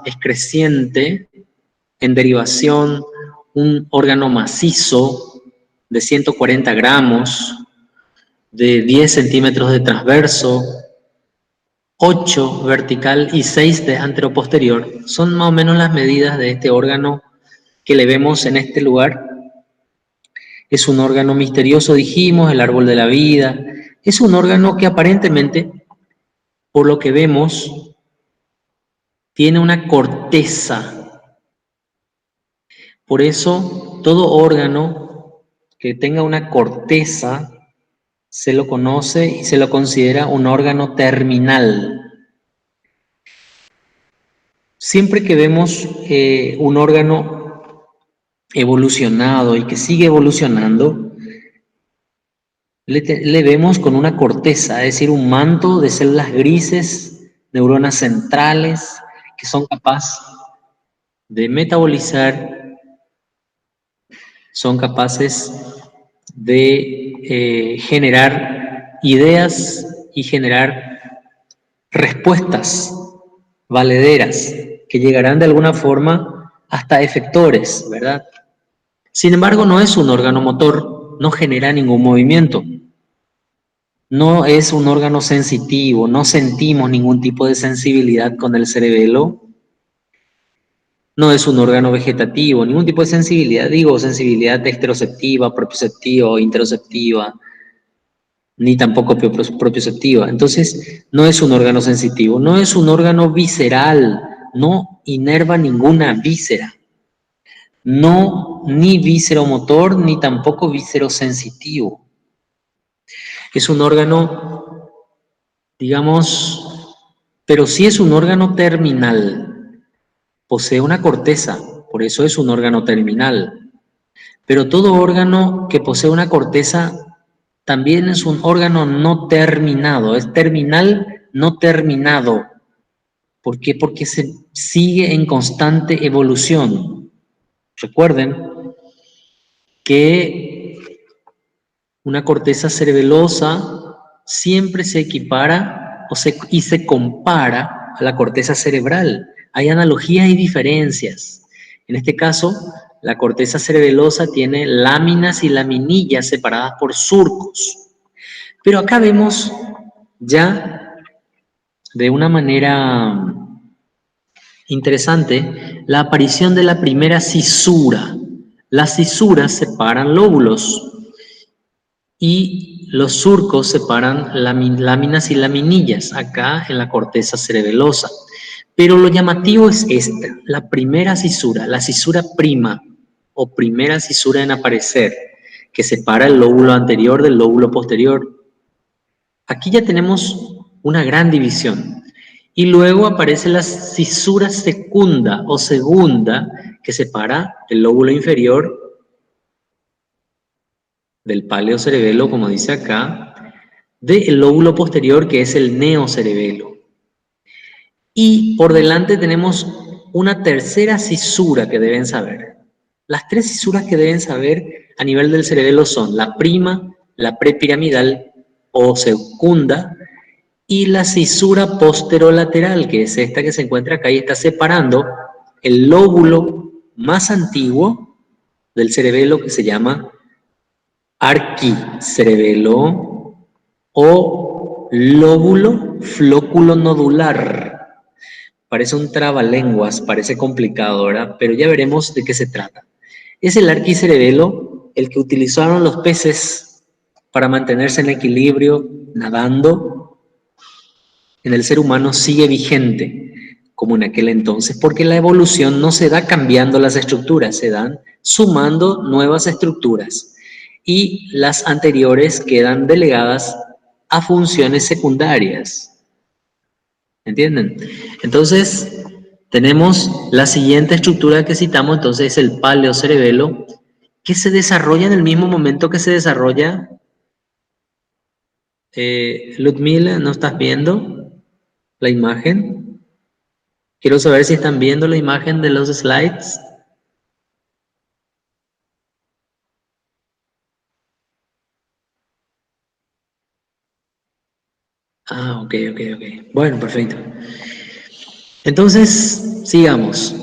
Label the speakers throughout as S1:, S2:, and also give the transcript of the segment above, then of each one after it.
S1: es creciente, en derivación, un órgano macizo de 140 gramos, de 10 centímetros de transverso, 8 vertical y 6 de anteroposterior. Son más o menos las medidas de este órgano que le vemos en este lugar. Es un órgano misterioso, dijimos, el árbol de la vida. Es un órgano que aparentemente, por lo que vemos, tiene una corteza. Por eso, todo órgano que tenga una corteza se lo conoce y se lo considera un órgano terminal. Siempre que vemos un órgano evolucionado y que sigue evolucionando, le vemos con una corteza, es decir, un manto de células grises, neuronas centrales, que son capaces de metabolizar, son capaces de generar ideas y generar respuestas valederas que llegarán de alguna forma hasta efectores, ¿verdad? Sin embargo, no es un órgano motor, no genera ningún movimiento. No es un órgano sensitivo, no sentimos ningún tipo de sensibilidad con el cerebelo. No es un órgano vegetativo, ningún tipo de sensibilidad, digo sensibilidad exteroceptiva, propioceptiva o interoceptiva, ni tampoco propioceptiva. Entonces, no es un órgano sensitivo, no es un órgano visceral, no inerva ninguna víscera. No, ni visceromotor, ni tampoco viscerosensitivo. Es un órgano, digamos, pero sí es un órgano terminal. Posee una corteza, por eso es un órgano terminal. Pero todo órgano que posee una corteza también es un órgano no terminado, es terminal no terminado. ¿Por qué? Porque se sigue en constante evolución. Recuerden que una corteza cerebelosa siempre se equipara y se compara a la corteza cerebral. Hay analogías y diferencias. En este caso, la corteza cerebelosa tiene láminas y laminillas separadas por surcos. Pero acá vemos ya de una manera interesante la aparición de la primera cisura. Las cisuras separan lóbulos y los surcos separan láminas y laminillas acá en la corteza cerebelosa. Pero lo llamativo es esta, la primera cisura, la cisura prima o primera cisura en aparecer, que separa el lóbulo anterior del lóbulo posterior. Aquí ya tenemos una gran división. Y luego aparece la cisura secunda o segunda, que separa el lóbulo inferior del paleocerebelo, como dice acá, del lóbulo posterior, que es el neocerebelo. Y por delante tenemos una tercera cisura que deben saber. Las tres cisuras que deben saber a nivel del cerebelo son la prima, la prepiramidal o secunda, y la cisura posterolateral, que es esta que se encuentra acá y está separando el lóbulo más antiguo del cerebelo, que se llama arquicerebelo o lóbulo flóculo nodular. Parece un trabalenguas, parece complicado, ¿verdad? Pero ya veremos de qué se trata. Es el arquicerebelo el que utilizaron los peces para mantenerse en equilibrio nadando. En el ser humano sigue vigente como en aquel entonces, porque la evolución no se da cambiando las estructuras, se dan sumando nuevas estructuras y las anteriores quedan delegadas a funciones secundarias. ¿Entienden? Entonces, tenemos la siguiente estructura que citamos, entonces es el paleocerebelo, que se desarrolla en el mismo momento que se desarrolla. Ludmila, ¿no estás viendo la imagen? Quiero saber si están viendo la imagen de los slides. Ah, ok. Bueno, perfecto. Entonces, sigamos.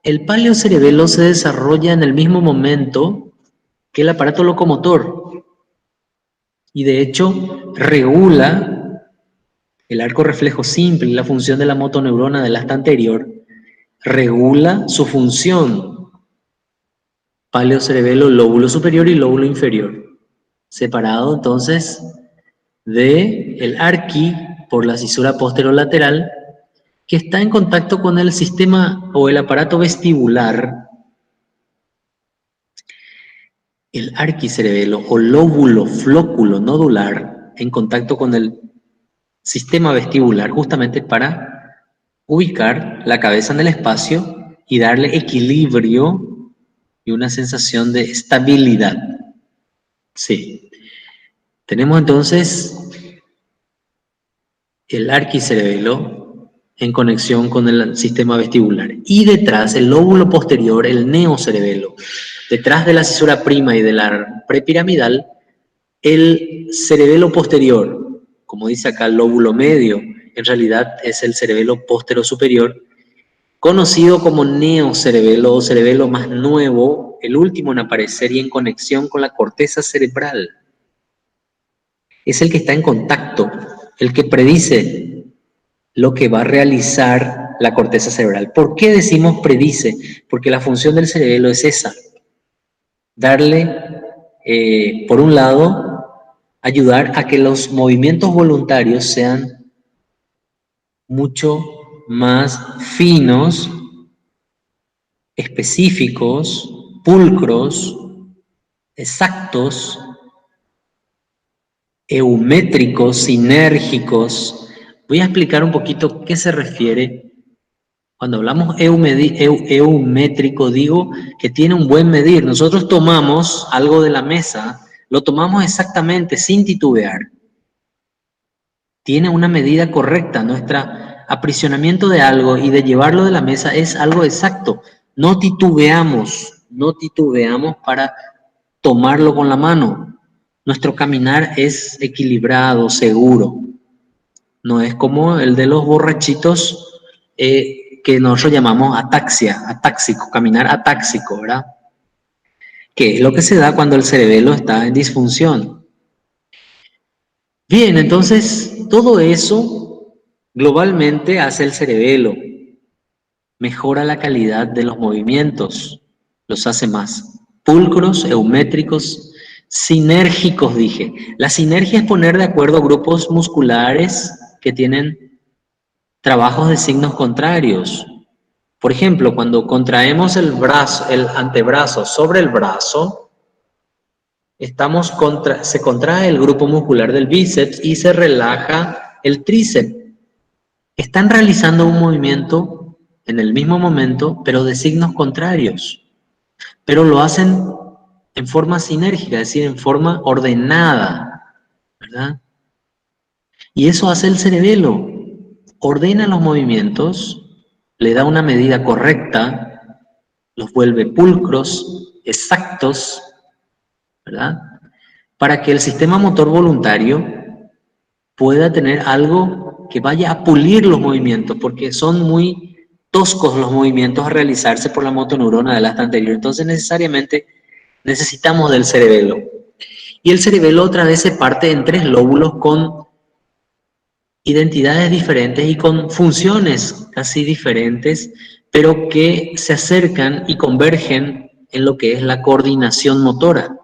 S1: El paleocerebelo se desarrolla en el mismo momento que el aparato locomotor y de hecho regula el arco reflejo simple y la función de la motoneurona del asta anterior, regula su función. Paleocerebelo, lóbulo superior y lóbulo inferior, separado entonces de el arqui por la cisura posterolateral, que está en contacto con el sistema o el aparato vestibular. El arquicerebelo o lóbulo flóculo nodular en contacto con el sistema vestibular, justamente para ubicar la cabeza en el espacio y darle equilibrio y una sensación de estabilidad. Sí. Tenemos entonces el arquicerebelo en conexión con el sistema vestibular. Y detrás, el lóbulo posterior, el neocerebelo. Detrás de la cisura prima y de la prepiramidal, el cerebelo posterior, como dice acá el lóbulo medio, en realidad es el cerebelo postero superior, conocido como neocerebelo o cerebelo más nuevo, el último en aparecer y en conexión con la corteza cerebral. Es el que está en contacto, el que predice lo que va a realizar la corteza cerebral. ¿Por qué decimos predice? Porque la función del cerebelo es esa, darle, por un lado, ayudar a que los movimientos voluntarios sean mucho más finos, específicos, pulcros, exactos, eumétricos, sinérgicos. Voy a explicar un poquito qué se refiere. Cuando hablamos eumétrico, digo que tiene un buen medir. Nosotros tomamos algo de la mesa, lo tomamos exactamente, sin titubear. Tiene una medida correcta. Nuestro aprisionamiento de algo y de llevarlo de la mesa es algo exacto. No titubeamos para tomarlo con la mano. Nuestro caminar es equilibrado, seguro. No es como el de los borrachitos que nosotros llamamos ataxia, atáxico, caminar atáxico, ¿verdad? Que es lo que se da cuando el cerebelo está en disfunción. Bien, entonces todo eso globalmente hace el cerebelo, mejora la calidad de los movimientos, los hace más pulcros, eumétricos, sinérgicos, dije. La sinergia es poner de acuerdo grupos musculares que tienen trabajos de signos contrarios. Por ejemplo, cuando contraemos el brazo, el antebrazo sobre el brazo, se contrae el grupo muscular del bíceps y se relaja el tríceps. Están realizando un movimiento en el mismo momento, pero de signos contrarios. Pero lo hacen en forma sinérgica, es decir, en forma ordenada, ¿verdad? Y eso hace el cerebelo. Ordena los movimientos, le da una medida correcta, los vuelve pulcros, exactos, ¿verdad? Para que el sistema motor voluntario pueda tener algo que vaya a pulir los movimientos, porque son muy toscos los movimientos a realizarse por la motoneurona del asta anterior. Entonces necesariamente necesitamos del cerebelo. Y el cerebelo otra vez se parte en 3 lóbulos con identidades diferentes y con funciones casi diferentes, pero que se acercan y convergen en lo que es la coordinación motora.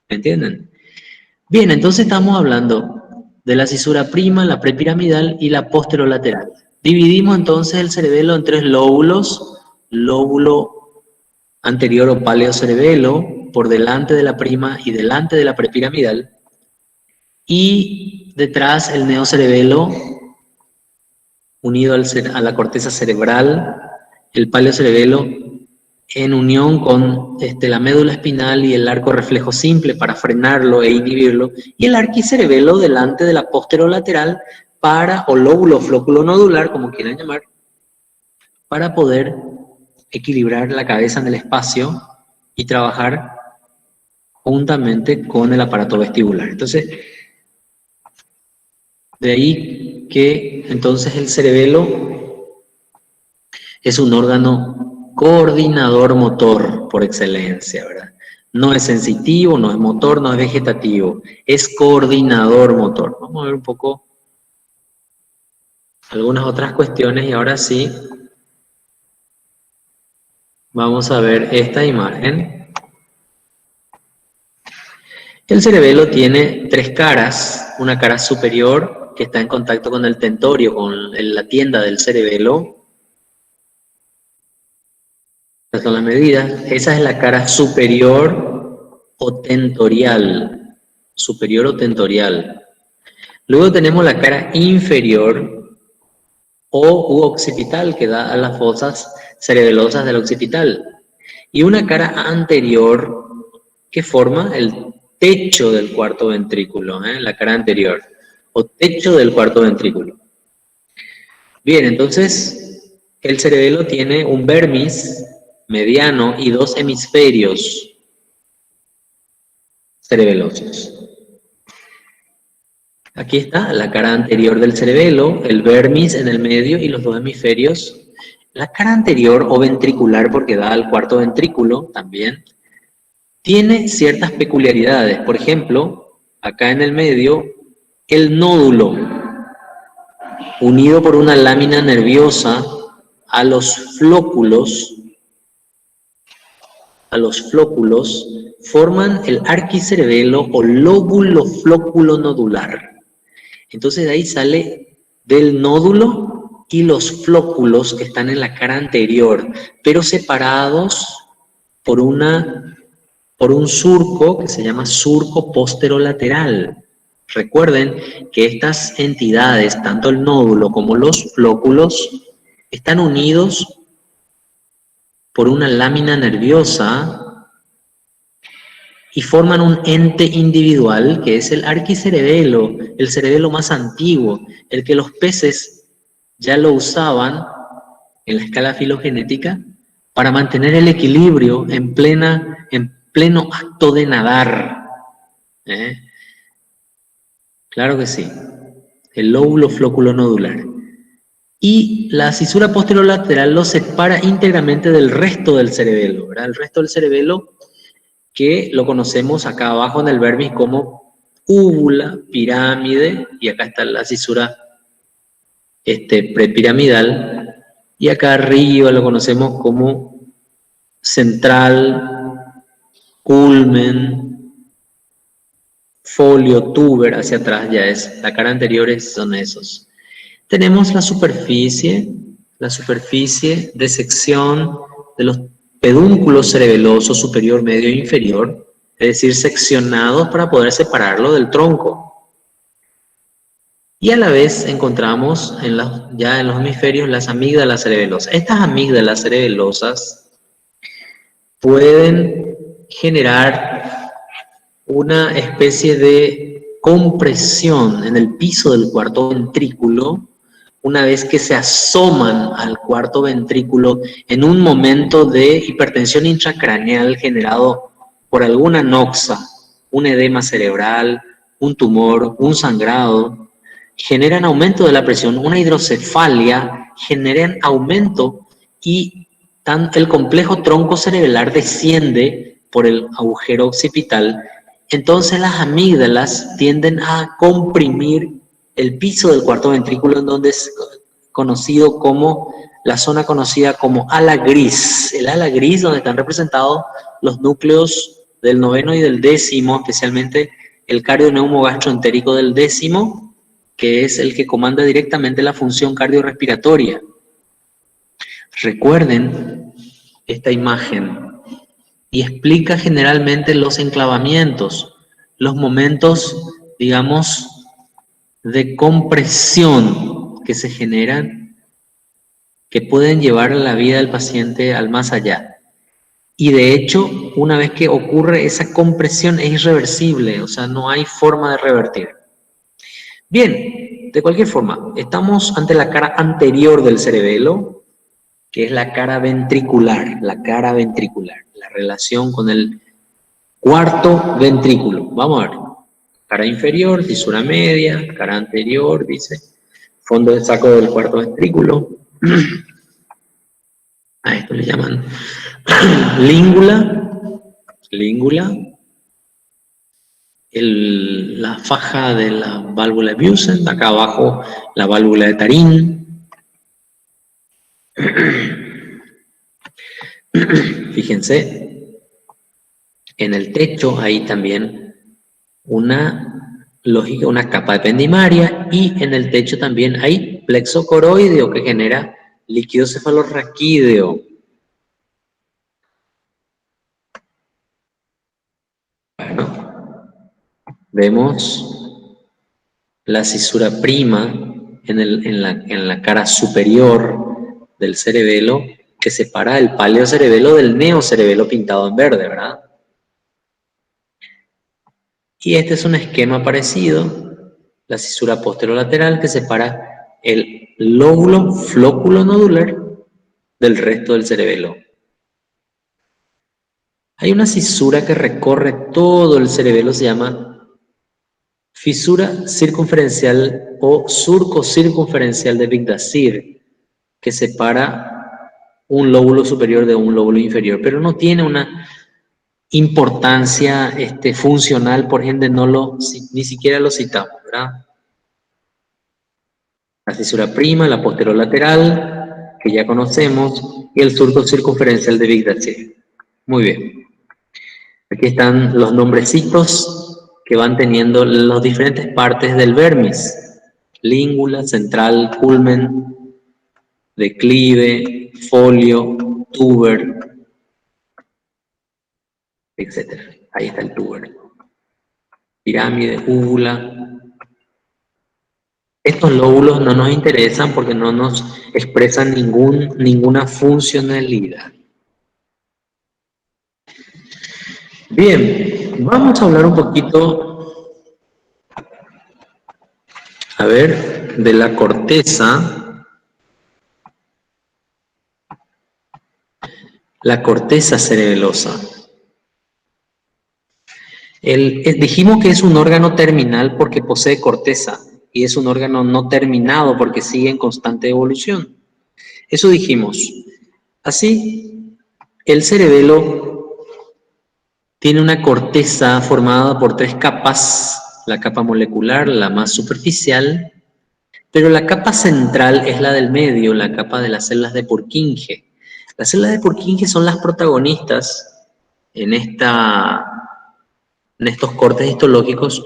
S1: ¿Me entienden? Bien, entonces estamos hablando de la cisura prima, la prepiramidal y la posterolateral. Dividimos entonces el cerebelo en 3 lóbulos: lóbulo anterior o paleocerebelo, por delante de la prima y delante de la prepiramidal, y detrás el neocerebelo unido a la corteza cerebral, el paleocerebelo en unión con la médula espinal y el arco reflejo simple para frenarlo e inhibirlo, y el arquicerebelo delante de la posterolateral o lóbulo flóculo nodular, como quieran llamar, para poder equilibrar la cabeza en el espacio y trabajar juntamente con el aparato vestibular. Entonces, de ahí que entonces el cerebelo es un órgano coordinador motor por excelencia, ¿verdad? No es sensitivo, no es motor, no es vegetativo, es coordinador motor. Vamos a ver un poco algunas otras cuestiones y ahora sí vamos a ver esta imagen. El cerebelo tiene tres caras, una cara superior que está en contacto con el tentorio, con la tienda del cerebelo. Estas son las medidas. Esa es la cara superior o tentorial. Superior o tentorial. Luego tenemos la cara inferior u occipital, que da a las fosas cerebelosas del occipital. Y una cara anterior que forma el techo del cuarto ventrículo, la cara anterior, o techo del cuarto ventrículo. Bien, entonces el cerebelo tiene un vermis mediano y dos hemisferios cerebelosos. Aquí está la cara anterior del cerebelo, el vermis en el medio y los dos hemisferios. La cara anterior o ventricular, porque da al cuarto ventrículo también, tiene ciertas peculiaridades. Por ejemplo, acá en el medio, el nódulo, unido por una lámina nerviosa a los flóculos, forman el arquicerebelo o lóbulo flóculo nodular. Entonces de ahí sale del nódulo y los flóculos que están en la cara anterior, pero separados por un surco que se llama surco posterolateral. Recuerden que estas entidades, tanto el nódulo como los flóculos, están unidos por una lámina nerviosa y forman un ente individual que es el arquicerebelo, el cerebelo más antiguo, el que los peces ya lo usaban en la escala filogenética para mantener el equilibrio en pleno acto de nadar. Claro que sí, el lóbulo flóculo nodular. Y la cisura posterolateral lo separa íntegramente del resto del cerebelo, ¿verdad? El resto del cerebelo que lo conocemos acá abajo en el vermis como úvula, pirámide, y acá está la cisura prepiramidal, y acá arriba lo conocemos como central, culmen, folio, tuber, hacia atrás ya es, la cara anterior son esos. Tenemos la superficie de sección de los pedúnculos cerebelosos superior, medio e inferior, es decir, seccionados para poder separarlo del tronco. Y a la vez encontramos ya en los hemisferios las amígdalas cerebelosas. Estas amígdalas cerebelosas pueden generar una especie de compresión en el piso del cuarto ventrículo una vez que se asoman al cuarto ventrículo en un momento de hipertensión intracraneal generado por alguna noxa, un edema cerebral, un tumor, un sangrado, generan aumento de la presión, una hidrocefalia, generan aumento y el complejo tronco cerebelar desciende por el agujero occipital. Entonces las amígdalas tienden a comprimir el piso del cuarto ventrículo, en donde es conocido como, la zona conocida como ala gris. El ala gris, donde están representados los núcleos del noveno y del décimo, especialmente el cardio-neumogastroentérico del décimo, que es el que comanda directamente la función cardiorrespiratoria. Recuerden esta imagen y explica generalmente los enclavamientos, los momentos, digamos, de compresión que se generan, que pueden llevar la vida del paciente al más allá. Y de hecho, una vez que ocurre esa compresión es irreversible, o sea, no hay forma de revertir. Bien, de cualquier forma, estamos ante la cara anterior del cerebelo, que es la cara ventricular, la relación con el cuarto ventrículo. Vamos a ver. Cara inferior, fisura media, cara anterior, dice, fondo de saco del cuarto ventrículo. A esto le llaman língula, la faja de la válvula de Busen, acá abajo la válvula de Tarín. Fíjense, en el techo hay también una capa ependimaria, y en el techo también hay plexo coroideo que genera líquido cefalorraquídeo. Bueno, vemos la cisura prima en la cara superior del cerebelo, que separa el paleocerebelo del neocerebelo pintado en verde, ¿verdad? Y este es un esquema parecido, la cisura posterolateral que separa el lóbulo flóculo nodular del resto del cerebelo. Hay una cisura que recorre todo el cerebelo, se llama fisura circunferencial o surco circunferencial de Bigdasir, que separa un lóbulo superior de un lóbulo inferior, pero no tiene una importancia funcional, por ende ni siquiera lo citamos, ¿verdad? La cisura prima, la posterolateral, que ya conocemos, y el surco circunferencial de Bigdasir. Muy bien. Aquí están los nombrecitos que van teniendo las diferentes partes del vermis: língula, central, culmen, declive, folio, tuber, etc. Ahí está el tuber. Pirámide, úvula. Estos lóbulos no nos interesan porque no nos expresan ninguna funcionalidad. Bien, vamos a hablar un poquito, a ver, de la corteza. La corteza cerebelosa. Dijimos que es un órgano terminal porque posee corteza, y es un órgano no terminado porque sigue en constante evolución. Eso dijimos. Así, el cerebelo tiene una corteza formada por 3 capas: la capa molecular, la más superficial, pero la capa central es la del medio, la capa de las células de Purkinje. Las células de Purkinje son las protagonistas en estos cortes histológicos.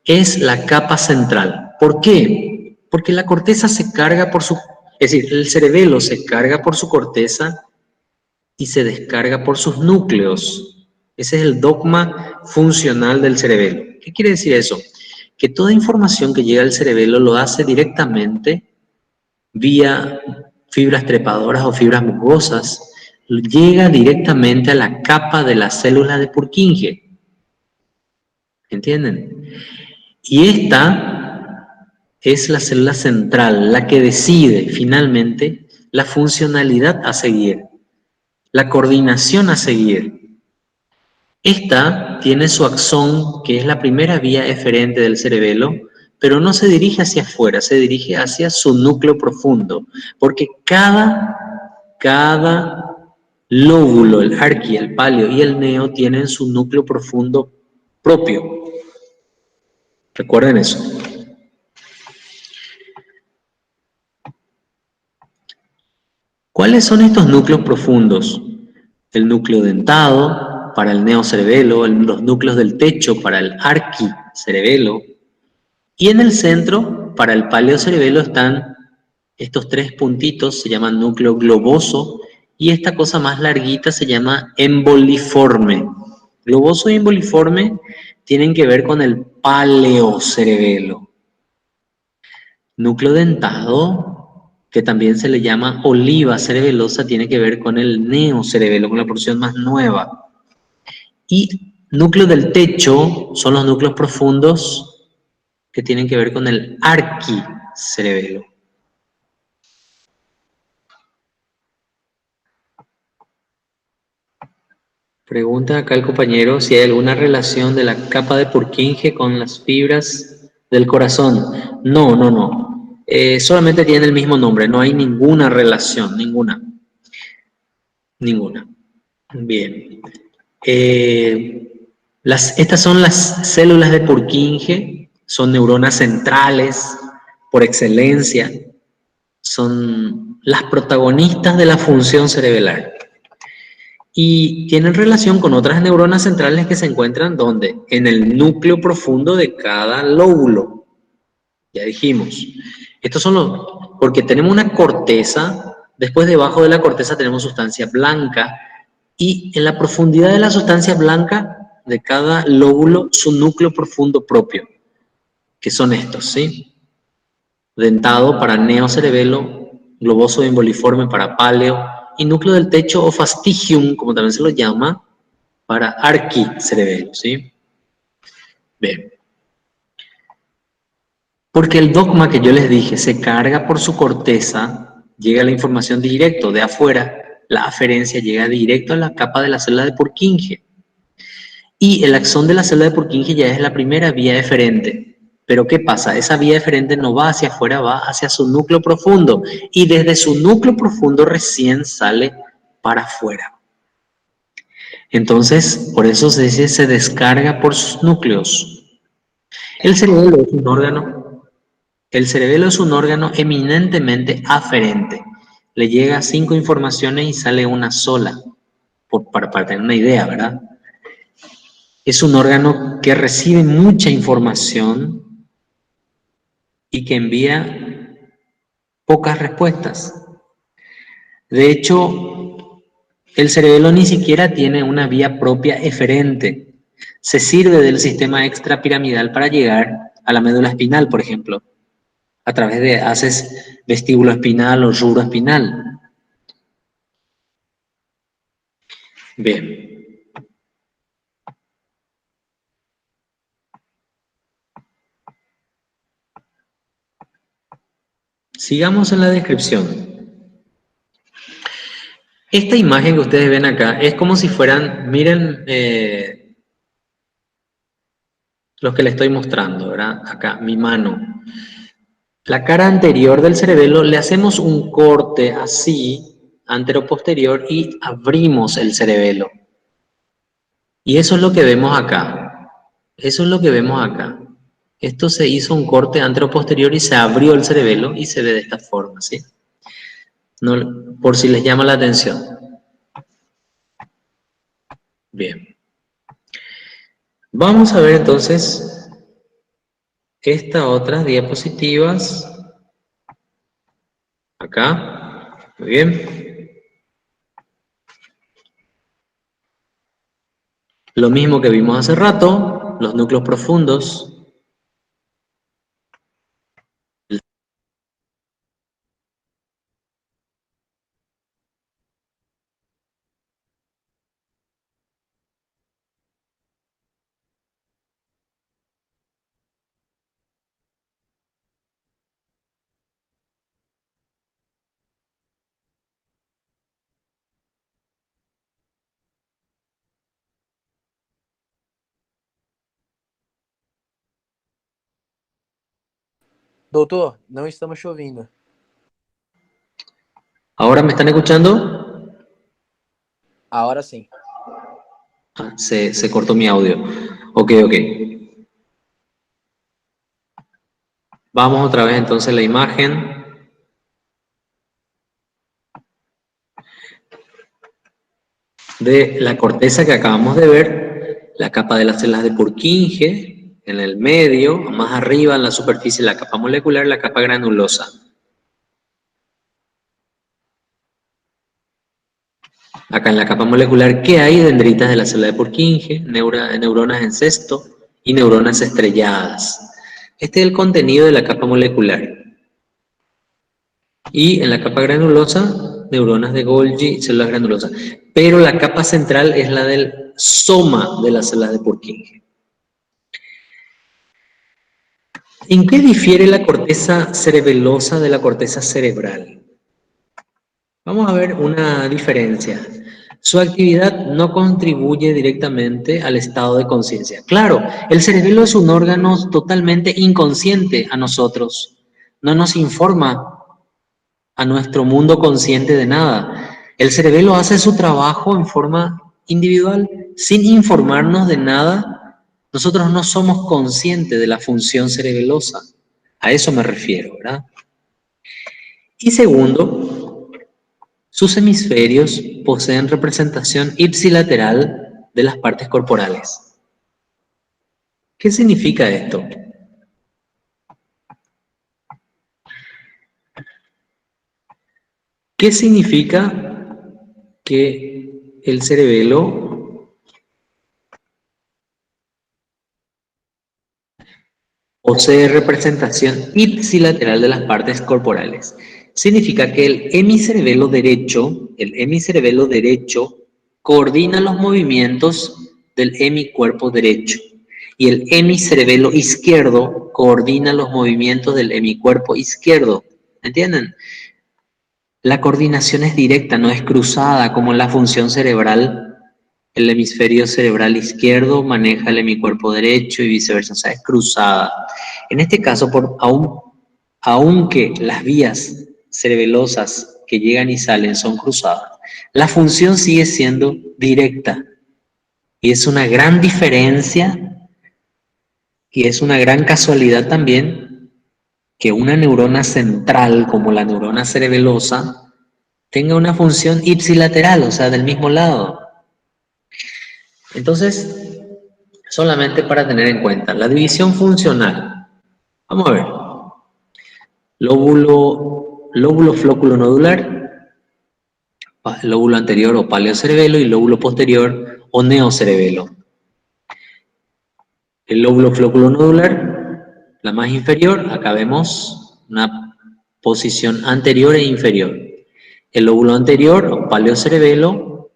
S1: Es la capa central. ¿Por qué? Porque la corteza se carga es decir, el cerebelo se carga por su corteza y se descarga por sus núcleos. Ese es el dogma funcional del cerebelo. ¿Qué quiere decir eso? Que toda información que llega al cerebelo lo hace directamente vía fibras trepadoras o fibras mucosas, llega directamente a la capa de la célula de Purkinje. ¿Entienden? Y esta es la célula central, la que decide finalmente la funcionalidad a seguir, la coordinación a seguir. Esta tiene su axón, que es la primera vía eferente del cerebelo, pero no se dirige hacia afuera, se dirige hacia su núcleo profundo, porque cada lóbulo, el arqui, el palio y el neo, tienen su núcleo profundo propio. Recuerden eso. ¿Cuáles son estos núcleos profundos? El núcleo dentado para el neocerebelo, los núcleos del techo para el arquicerebelo, y en el centro, para el paleocerebelo, están estos 3 puntitos, se llaman núcleo globoso, y esta cosa más larguita se llama emboliforme. Globoso y emboliforme tienen que ver con el paleocerebelo. Núcleo dentado, que también se le llama oliva cerebelosa, tiene que ver con el neocerebelo, con la porción más nueva. Y núcleo del techo son los núcleos profundos que tienen que ver con el arquicerebelo. Pregunta acá el compañero si hay alguna relación de la capa de Purkinje con las fibras del corazón. No. solamente tienen el mismo nombre, no hay ninguna relación, ninguna. Bien. Estas son las células de Purkinje, son neuronas centrales por excelencia, son las protagonistas de la función cerebral y tienen relación con otras neuronas centrales que se encuentran ¿dónde? En el núcleo profundo de cada lóbulo. Ya dijimos. Estos son los, porque tenemos una corteza, después debajo de la corteza tenemos sustancia blanca y en la profundidad de la sustancia blanca de cada lóbulo su núcleo profundo propio, que son estos, ¿sí? Dentado para neocerebelo, globoso imboliforme para páleo y núcleo del techo o fastigium, como también se lo llama, para arquicerebelo, ¿sí? Bien. Porque el dogma que yo les dije se carga por su corteza, llega la información directo de afuera, la aferencia llega directo a la capa de la célula de Purkinje. Y el axón de la célula de Purkinje ya es la primera vía eferente. Pero ¿qué pasa? Esa vía eferente no va hacia afuera, va hacia su núcleo profundo. Y desde su núcleo profundo recién sale para afuera. Entonces, por eso se dice se descarga por sus núcleos. El cerebelo es un órgano. El cerebelo es un órgano eminentemente aferente. Le llega 5 informaciones y sale una sola, para tener una idea, ¿verdad? Es un órgano que recibe mucha información y que envía pocas respuestas. De hecho, el cerebelo ni siquiera tiene una vía propia eferente. Se sirve del sistema extrapiramidal para llegar a la médula espinal, por ejemplo, a través de haces vestíbulo espinal o ruro espinal. Bien. Sigamos en la descripción. Esta imagen que ustedes ven acá es como si fueran, miren los que les estoy mostrando, ¿verdad? Acá, mi mano. La cara anterior del cerebelo le hacemos un corte así, antero-posterior, y abrimos el cerebelo. Y eso es lo que vemos acá. Eso es lo que vemos acá. Esto se hizo un corte antero-posterior y se abrió el cerebelo y se ve de esta forma, ¿sí? No, por si les llama la atención. Bien. Vamos a ver entonces estas otras diapositivas. Acá. Muy bien. Lo mismo que vimos hace rato, los núcleos profundos.
S2: Doutor, não estamos te ouvindo.
S1: ¿Ahora me están escuchando?
S2: Ahora sim.
S1: Ah, se cortó mi audio. Ok. Vamos otra vez entonces a la imagen. De la corteza que acabamos de ver, la capa de las células de Purkinje, en el medio, más arriba en la superficie, la capa molecular, la capa granulosa. Acá en la capa molecular, ¿qué hay? Dendritas de la célula de Purkinje, neuronas en cesto y neuronas estrelladas. Este es el contenido de la capa molecular. Y en la capa granulosa, neuronas de Golgi, células granulosas. Pero la capa central es la del soma de las células de Purkinje. ¿En qué difiere la corteza cerebelosa de la corteza cerebral? Vamos a ver una diferencia. Su actividad no contribuye directamente al estado de conciencia. Claro, el cerebelo es un órgano totalmente inconsciente a nosotros. no nos informa a nuestro mundo consciente de nada. El cerebelo hace su trabajo en forma individual, sin informarnos de nada. Nosotros no somos conscientes de la función cerebelosa. A eso me refiero, ¿verdad? Y segundo, sus hemisferios poseen representación ipsilateral de las partes corporales. ¿Qué significa esto? ¿Qué significa que el cerebelo posee representación ipsilateral de las partes corporales? Significa que el hemicerebelo derecho coordina los movimientos del hemicuerpo derecho y el hemicerebelo izquierdo coordina los movimientos del hemicuerpo izquierdo. ¿Entienden? La coordinación es directa, no es cruzada como en la función cerebral. El hemisferio cerebral izquierdo maneja el hemicuerpo derecho y viceversa, o sea, es cruzada. En este caso, aunque las vías cerebelosas que llegan y salen son cruzadas, la función sigue siendo directa. Y es una gran diferencia y es una gran casualidad también que una neurona central como la neurona cerebelosa tenga una función ipsilateral, o sea, del mismo lado. Entonces, solamente para tener en cuenta, la división funcional. Vamos a ver. Lóbulo flóculo nodular, lóbulo anterior o paleocerebelo y lóbulo posterior o neocerebelo. El lóbulo flóculo nodular, la más inferior, acá vemos una posición anterior e inferior. El lóbulo anterior o paleocerebelo,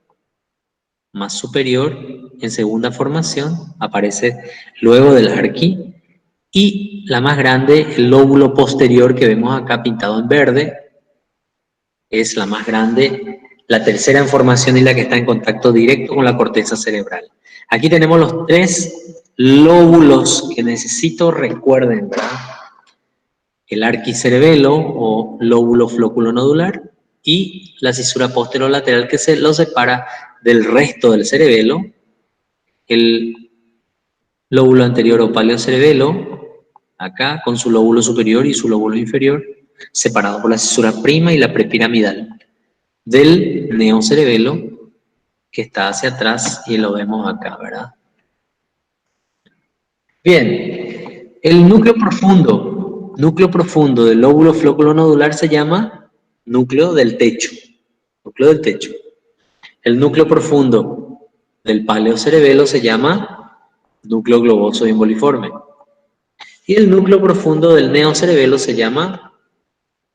S1: más superior, en segunda formación, aparece luego del arqui. Y la más grande, el lóbulo posterior que vemos acá pintado en verde, es la más grande, la tercera en formación y la que está en contacto directo con la corteza cerebral. Aquí tenemos los tres lóbulos que necesito recuerden, ¿verdad? El arquicerebelo o lóbulo flóculo nodular y la cisura posterolateral que se lo separa del resto del cerebelo, el lóbulo anterior o paleocerebelo, acá con su lóbulo superior y su lóbulo inferior, separado por la cisura prima y la prepiramidal, del neocerebelo que está hacia atrás y lo vemos acá, ¿verdad? Bien, el núcleo profundo del lóbulo flóculo nodular se llama núcleo del techo, núcleo del techo. El núcleo profundo del paleocerebelo se llama núcleo globoso imboliforme. Y el núcleo profundo del neocerebelo se llama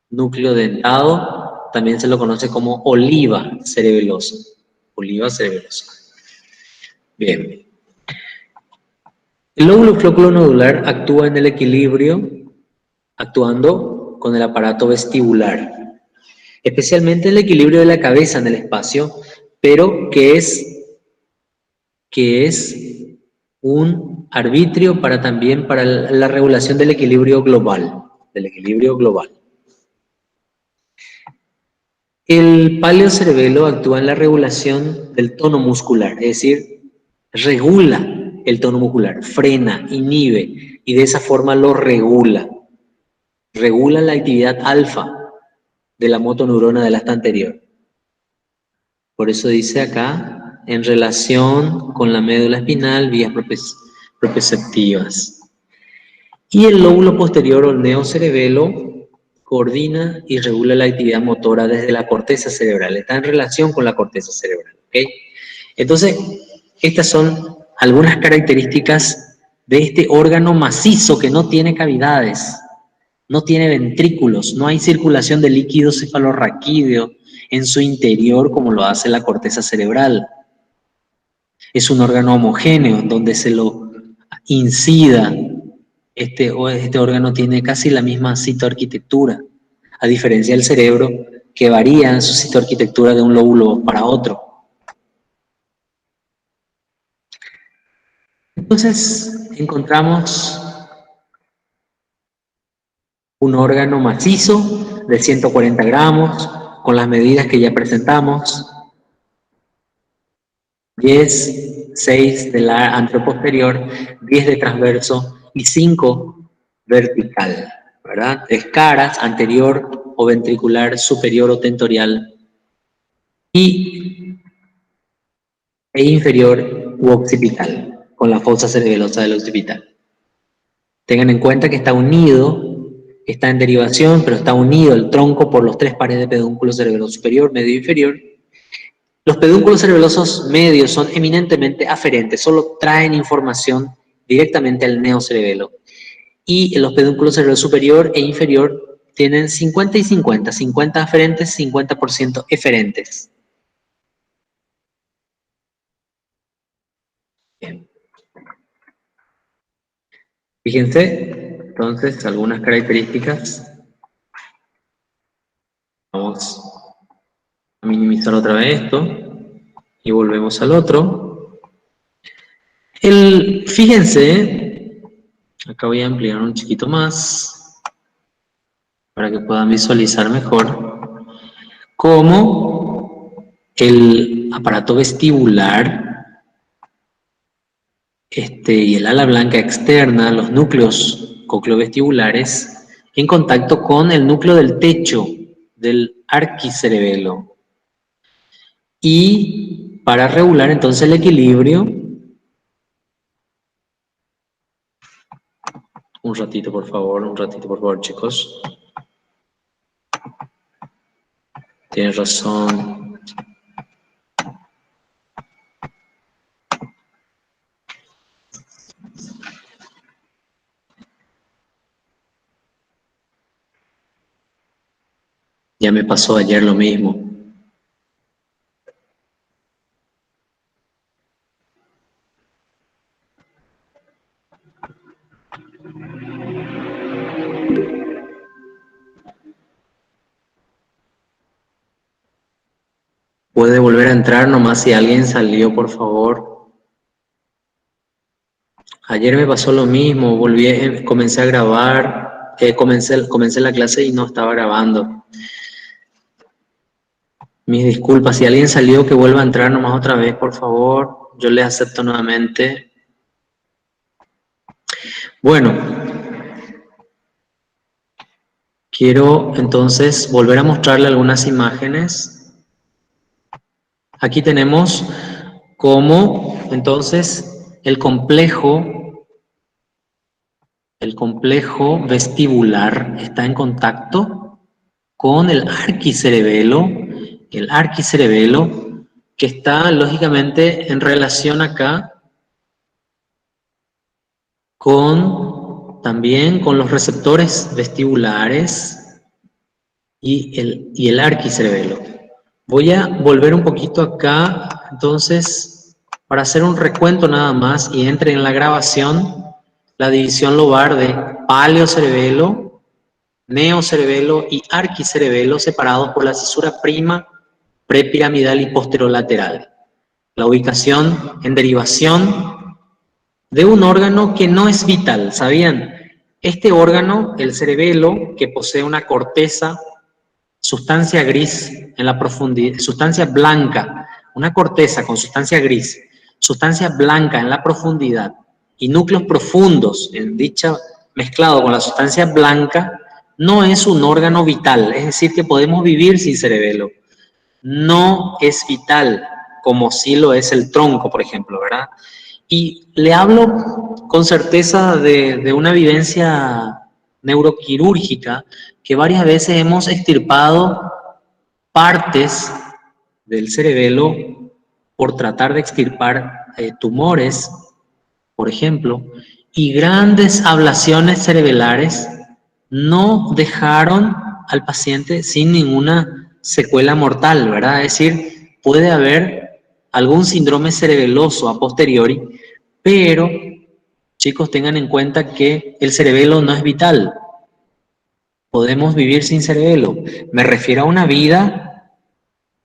S1: núcleo dentado, también se lo conoce como oliva cerebelosa. Oliva cerebelosa. Bien. El lóbulo flóculo nodular actúa en el equilibrio, actuando con el aparato vestibular, especialmente el equilibrio de la cabeza en el espacio, pero que es un arbitrio también para la regulación del equilibrio global, El paleocerebelo actúa en la regulación del tono muscular, es decir, regula el tono muscular, frena, inhibe y de esa forma lo regula. Regula la actividad alfa de la motoneurona del asta anterior. Por eso dice acá, en relación con la médula espinal, vías proprioceptivas. Y el lóbulo posterior o neocerebelo coordina y regula la actividad motora desde la corteza cerebral. Está en relación con la corteza cerebral. ¿Okay? Entonces, estas son algunas características de este órgano macizo que no tiene cavidades, no tiene ventrículos, no hay circulación de líquido cefalorraquídeo en su interior como lo hace la corteza cerebral. Es un órgano homogéneo donde se lo incida. Este órgano tiene casi la misma citoarquitectura, a diferencia del cerebro que varía en su citoarquitectura de un lóbulo para otro. Entonces encontramos Un órgano macizo de 140 gramos, con las medidas que ya presentamos. 10, 6 de la anteroposterior, 10 de transverso y 5 vertical, ¿verdad? 3 caras, anterior o ventricular, superior o tentorial e inferior u occipital, con la fosa cerebelosa del occipital. Tengan en cuenta que está unido, está en derivación, pero está unido el tronco por los 3 pares de pedúnculo cerebeloso superior, medio e inferior. Los pedúnculos cerebelosos medios son eminentemente aferentes, solo traen información directamente al neocerebelo. Y los pedúnculos cerebelo superior e inferior tienen 50 y 50, 50 aferentes, 50% eferentes. Bien. Fíjense, entonces, algunas características. Vamos a minimizar otra vez esto y volvemos al otro. Fíjense, acá voy a ampliar un chiquito más para que puedan visualizar mejor cómo el aparato vestibular y el ala blanca externa, los núcleos cocleovestibulares, en contacto con el núcleo del techo del arquicerebelo. Y para regular entonces el equilibrio, un ratito por favor chicos. Tienes razón. Ya me pasó ayer lo mismo. Puede volver a entrar nomás si alguien salió, por favor. Ayer me pasó lo mismo, comencé a grabar, comencé la clase y no estaba grabando. Mis disculpas, si alguien salió que vuelva a entrar nomás otra vez, por favor. Yo les acepto nuevamente. Bueno, quiero entonces volver a mostrarle algunas imágenes. Aquí tenemos cómo entonces el complejo vestibular está en contacto con el arquicerebelo que está lógicamente en relación acá también con los receptores vestibulares y el arquicerebelo. Voy a volver un poquito acá, entonces, para hacer un recuento nada más y entre en la grabación la división lobar de paleocerebelo, neocerebelo y arquicerebelo separados por la cisura prima, prepiramidal y posterolateral. La ubicación en derivación de un órgano que no es vital, ¿sabían? Este órgano, el cerebelo, que posee una corteza, sustancia gris en la profundidad, sustancia blanca, una corteza con sustancia gris, sustancia blanca en la profundidad y núcleos profundos en dicha mezclado con la sustancia blanca, no es un órgano vital, es decir, que podemos vivir sin cerebelo. No es vital, como sí lo es el tronco, por ejemplo, ¿verdad? Y le hablo con certeza de una vivencia neuroquirúrgica que varias veces hemos extirpado partes del cerebelo por tratar de extirpar tumores, por ejemplo, y grandes ablaciones cerebelares no dejaron al paciente sin ninguna secuela mortal, ¿verdad? Es decir, puede haber algún síndrome cerebeloso a posteriori, pero chicos, tengan en cuenta que el cerebelo no es vital. Podemos vivir sin cerebelo. Me refiero a una vida,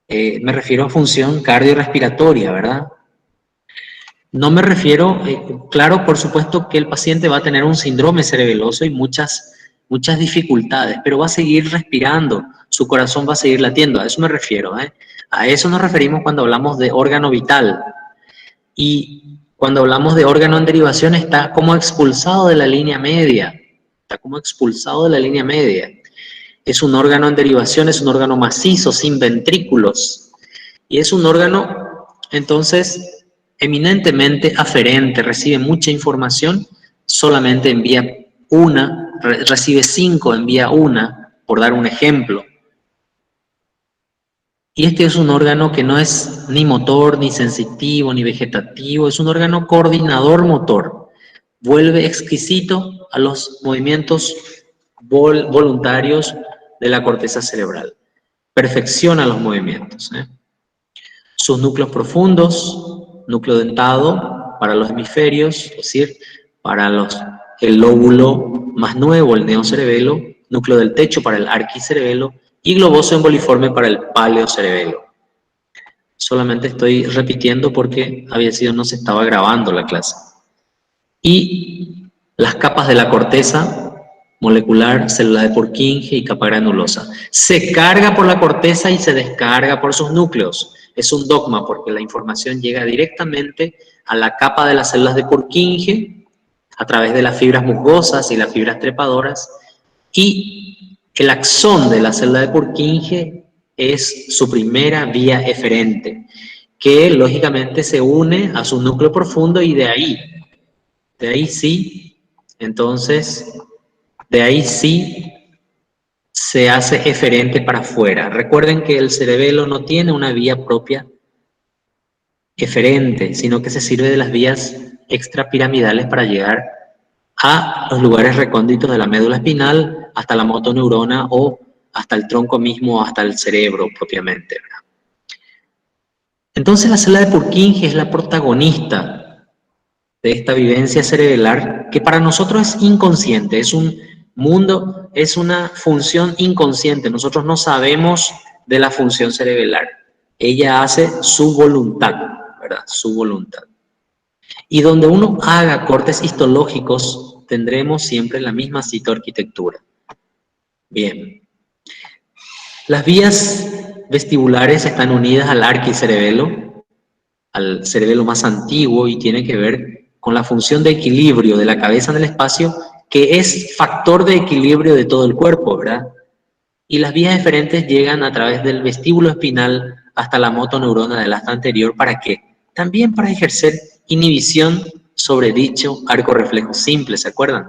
S1: me refiero a función cardiorrespiratoria, ¿verdad? No me refiero, claro, por supuesto que el paciente va a tener un síndrome cerebeloso y muchas muchas dificultades, pero va a seguir respirando, su corazón va a seguir latiendo, a eso me refiero, ¿eh? A eso nos referimos cuando hablamos de órgano vital. Y cuando hablamos de órgano en derivación está como expulsado de la línea media, está como expulsado de la línea media. Es un órgano en derivación, es un órgano macizo, sin ventrículos, y es un órgano, entonces, eminentemente aferente, recibe mucha información, solamente envía una, recibe 5, envía una, por dar un ejemplo. Y este es un órgano que no es ni motor, ni sensitivo, ni vegetativo, es un órgano coordinador motor. Vuelve exquisito a los movimientos voluntarios de la corteza cerebral. Perfecciona los movimientos, ¿eh? Sus núcleos profundos, núcleo dentado para los hemisferios, es decir, para el lóbulo más nuevo, el neocerebelo, núcleo del techo para el arquicerebelo y globoso emboliforme para el paleocerebelo. Solamente estoy repitiendo porque no se estaba grabando la clase. Y las capas de la corteza molecular, célula de Purkinje y capa granulosa. Se carga por la corteza y se descarga por sus núcleos. Es un dogma porque la información llega directamente a la capa de las células de Purkinje a través de las fibras musgosas y las fibras trepadoras, y el axón de la célula de Purkinje es su primera vía eferente, que lógicamente se une a su núcleo profundo y de ahí sí, entonces, de ahí sí se hace eferente para afuera. Recuerden que el cerebelo no tiene una vía propia eferente, sino que se sirve de las vías extrapiramidales para llegar a los lugares recónditos de la médula espinal, hasta la motoneurona o hasta el tronco mismo, hasta el cerebro propiamente, ¿verdad? Entonces la célula de Purkinje es la protagonista de esta vivencia cerebelar que para nosotros es inconsciente, es un mundo, es una función inconsciente. Nosotros no sabemos de la función cerebelar. Ella hace su voluntad, ¿verdad? Su voluntad. Y donde uno haga cortes histológicos, tendremos siempre la misma citoarquitectura. Bien. Las vías vestibulares están unidas al arquicerebelo, al cerebelo más antiguo, y tiene que ver con la función de equilibrio de la cabeza en el espacio, que es factor de equilibrio de todo el cuerpo, ¿verdad? Y las vías eferentes llegan a través del vestíbulo espinal hasta la motoneurona del asta anterior. ¿Para qué? También para ejercer inhibición sobre dicho arco reflejo simple, ¿se acuerdan?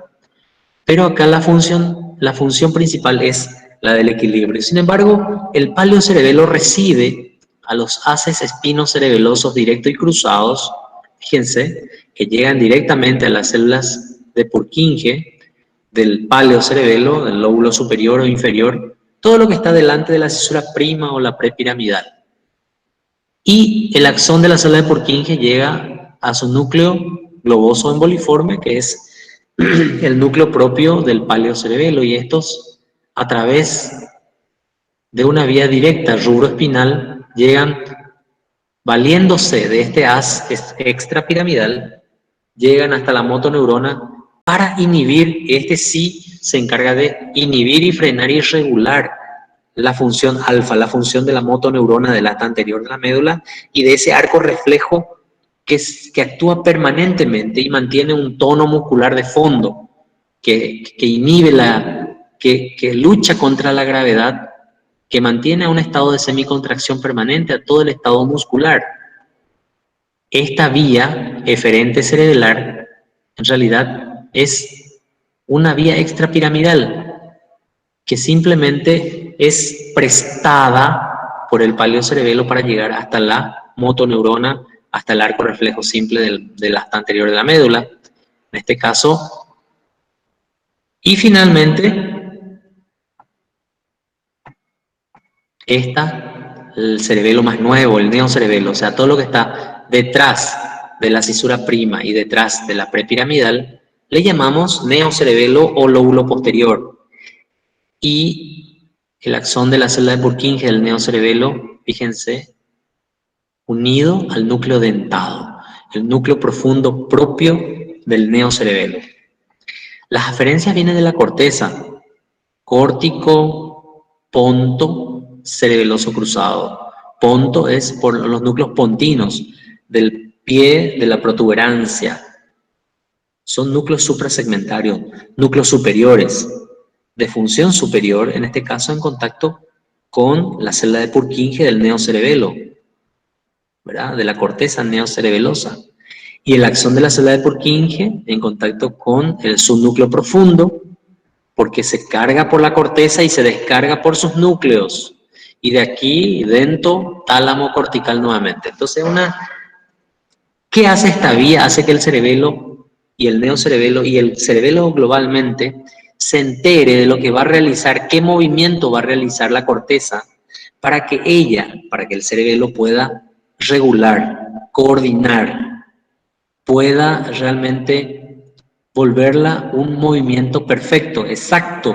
S1: Pero acá la función principal es la del equilibrio. Sin embargo, el paleocerebelo recibe a los haces espinocerebelosos directos y cruzados, fíjense, que llegan directamente a las células de Purkinje, del paleocerebelo, del lóbulo superior o inferior, todo lo que está delante de la cisura prima o la prepiramidal. Y el axón de la célula de Purkinje llega a su núcleo globoso emboliforme, que es el núcleo propio del paleocerebelo, y estos, a través de una vía directa rubroespinal, llegan, valiéndose de este haz extrapiramidal, llegan hasta la motoneurona para inhibir. Este sí se encarga de inhibir y frenar y regular la función alfa, la función de la motoneurona del asta anterior de la médula y de ese arco reflejo que actúa permanentemente y mantiene un tono muscular de fondo, que inhibe que lucha contra la gravedad, que mantiene a un estado de semicontracción permanente a todo el estado muscular. Esta vía eferente cerebelar en realidad es una vía extrapiramidal que simplemente es prestada por el paleocerebelo para llegar hasta la motoneurona, hasta el arco reflejo simple del asta anterior de la médula, en este caso. Y finalmente, el cerebelo más nuevo, el neocerebelo, o sea, todo lo que está detrás de la cisura prima y detrás de la prepiramidal, le llamamos neocerebelo o lóbulo posterior. Y el axón de la célula de Purkinje del neocerebelo, fíjense, unido al núcleo dentado, el núcleo profundo propio del neocerebelo. Las aferencias vienen de la corteza, córtico, ponto, cerebeloso cruzado. Ponto es por los núcleos pontinos del pie de la protuberancia. Son núcleos suprasegmentarios, núcleos superiores, de función superior, en este caso en contacto con la célula de Purkinje del neocerebelo, ¿verdad? De la corteza neocerebelosa. Y el axón de la célula de Purkinje en contacto con el subnúcleo profundo, porque se carga por la corteza y se descarga por sus núcleos. Y de aquí, dentro, tálamo cortical nuevamente. Entonces, ¿qué hace esta vía? Hace que el cerebelo y el neocerebelo y el cerebelo globalmente se entere de lo que va a realizar, qué movimiento va a realizar la corteza para que el cerebelo pueda regular, coordinar, pueda realmente volverla un movimiento perfecto, exacto,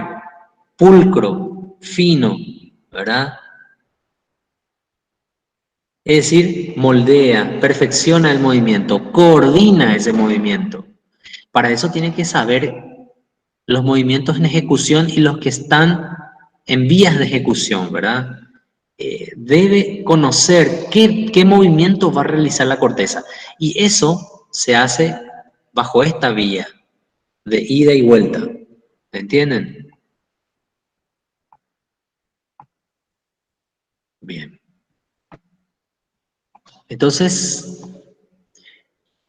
S1: pulcro, fino, ¿verdad? Es decir, moldea, perfecciona el movimiento, coordina ese movimiento. Para eso tiene que saber los movimientos en ejecución y los que están en vías de ejecución, ¿verdad? Debe conocer qué movimiento va a realizar la corteza. Y eso se hace bajo esta vía de ida y vuelta. ¿Entienden? Bien. Entonces,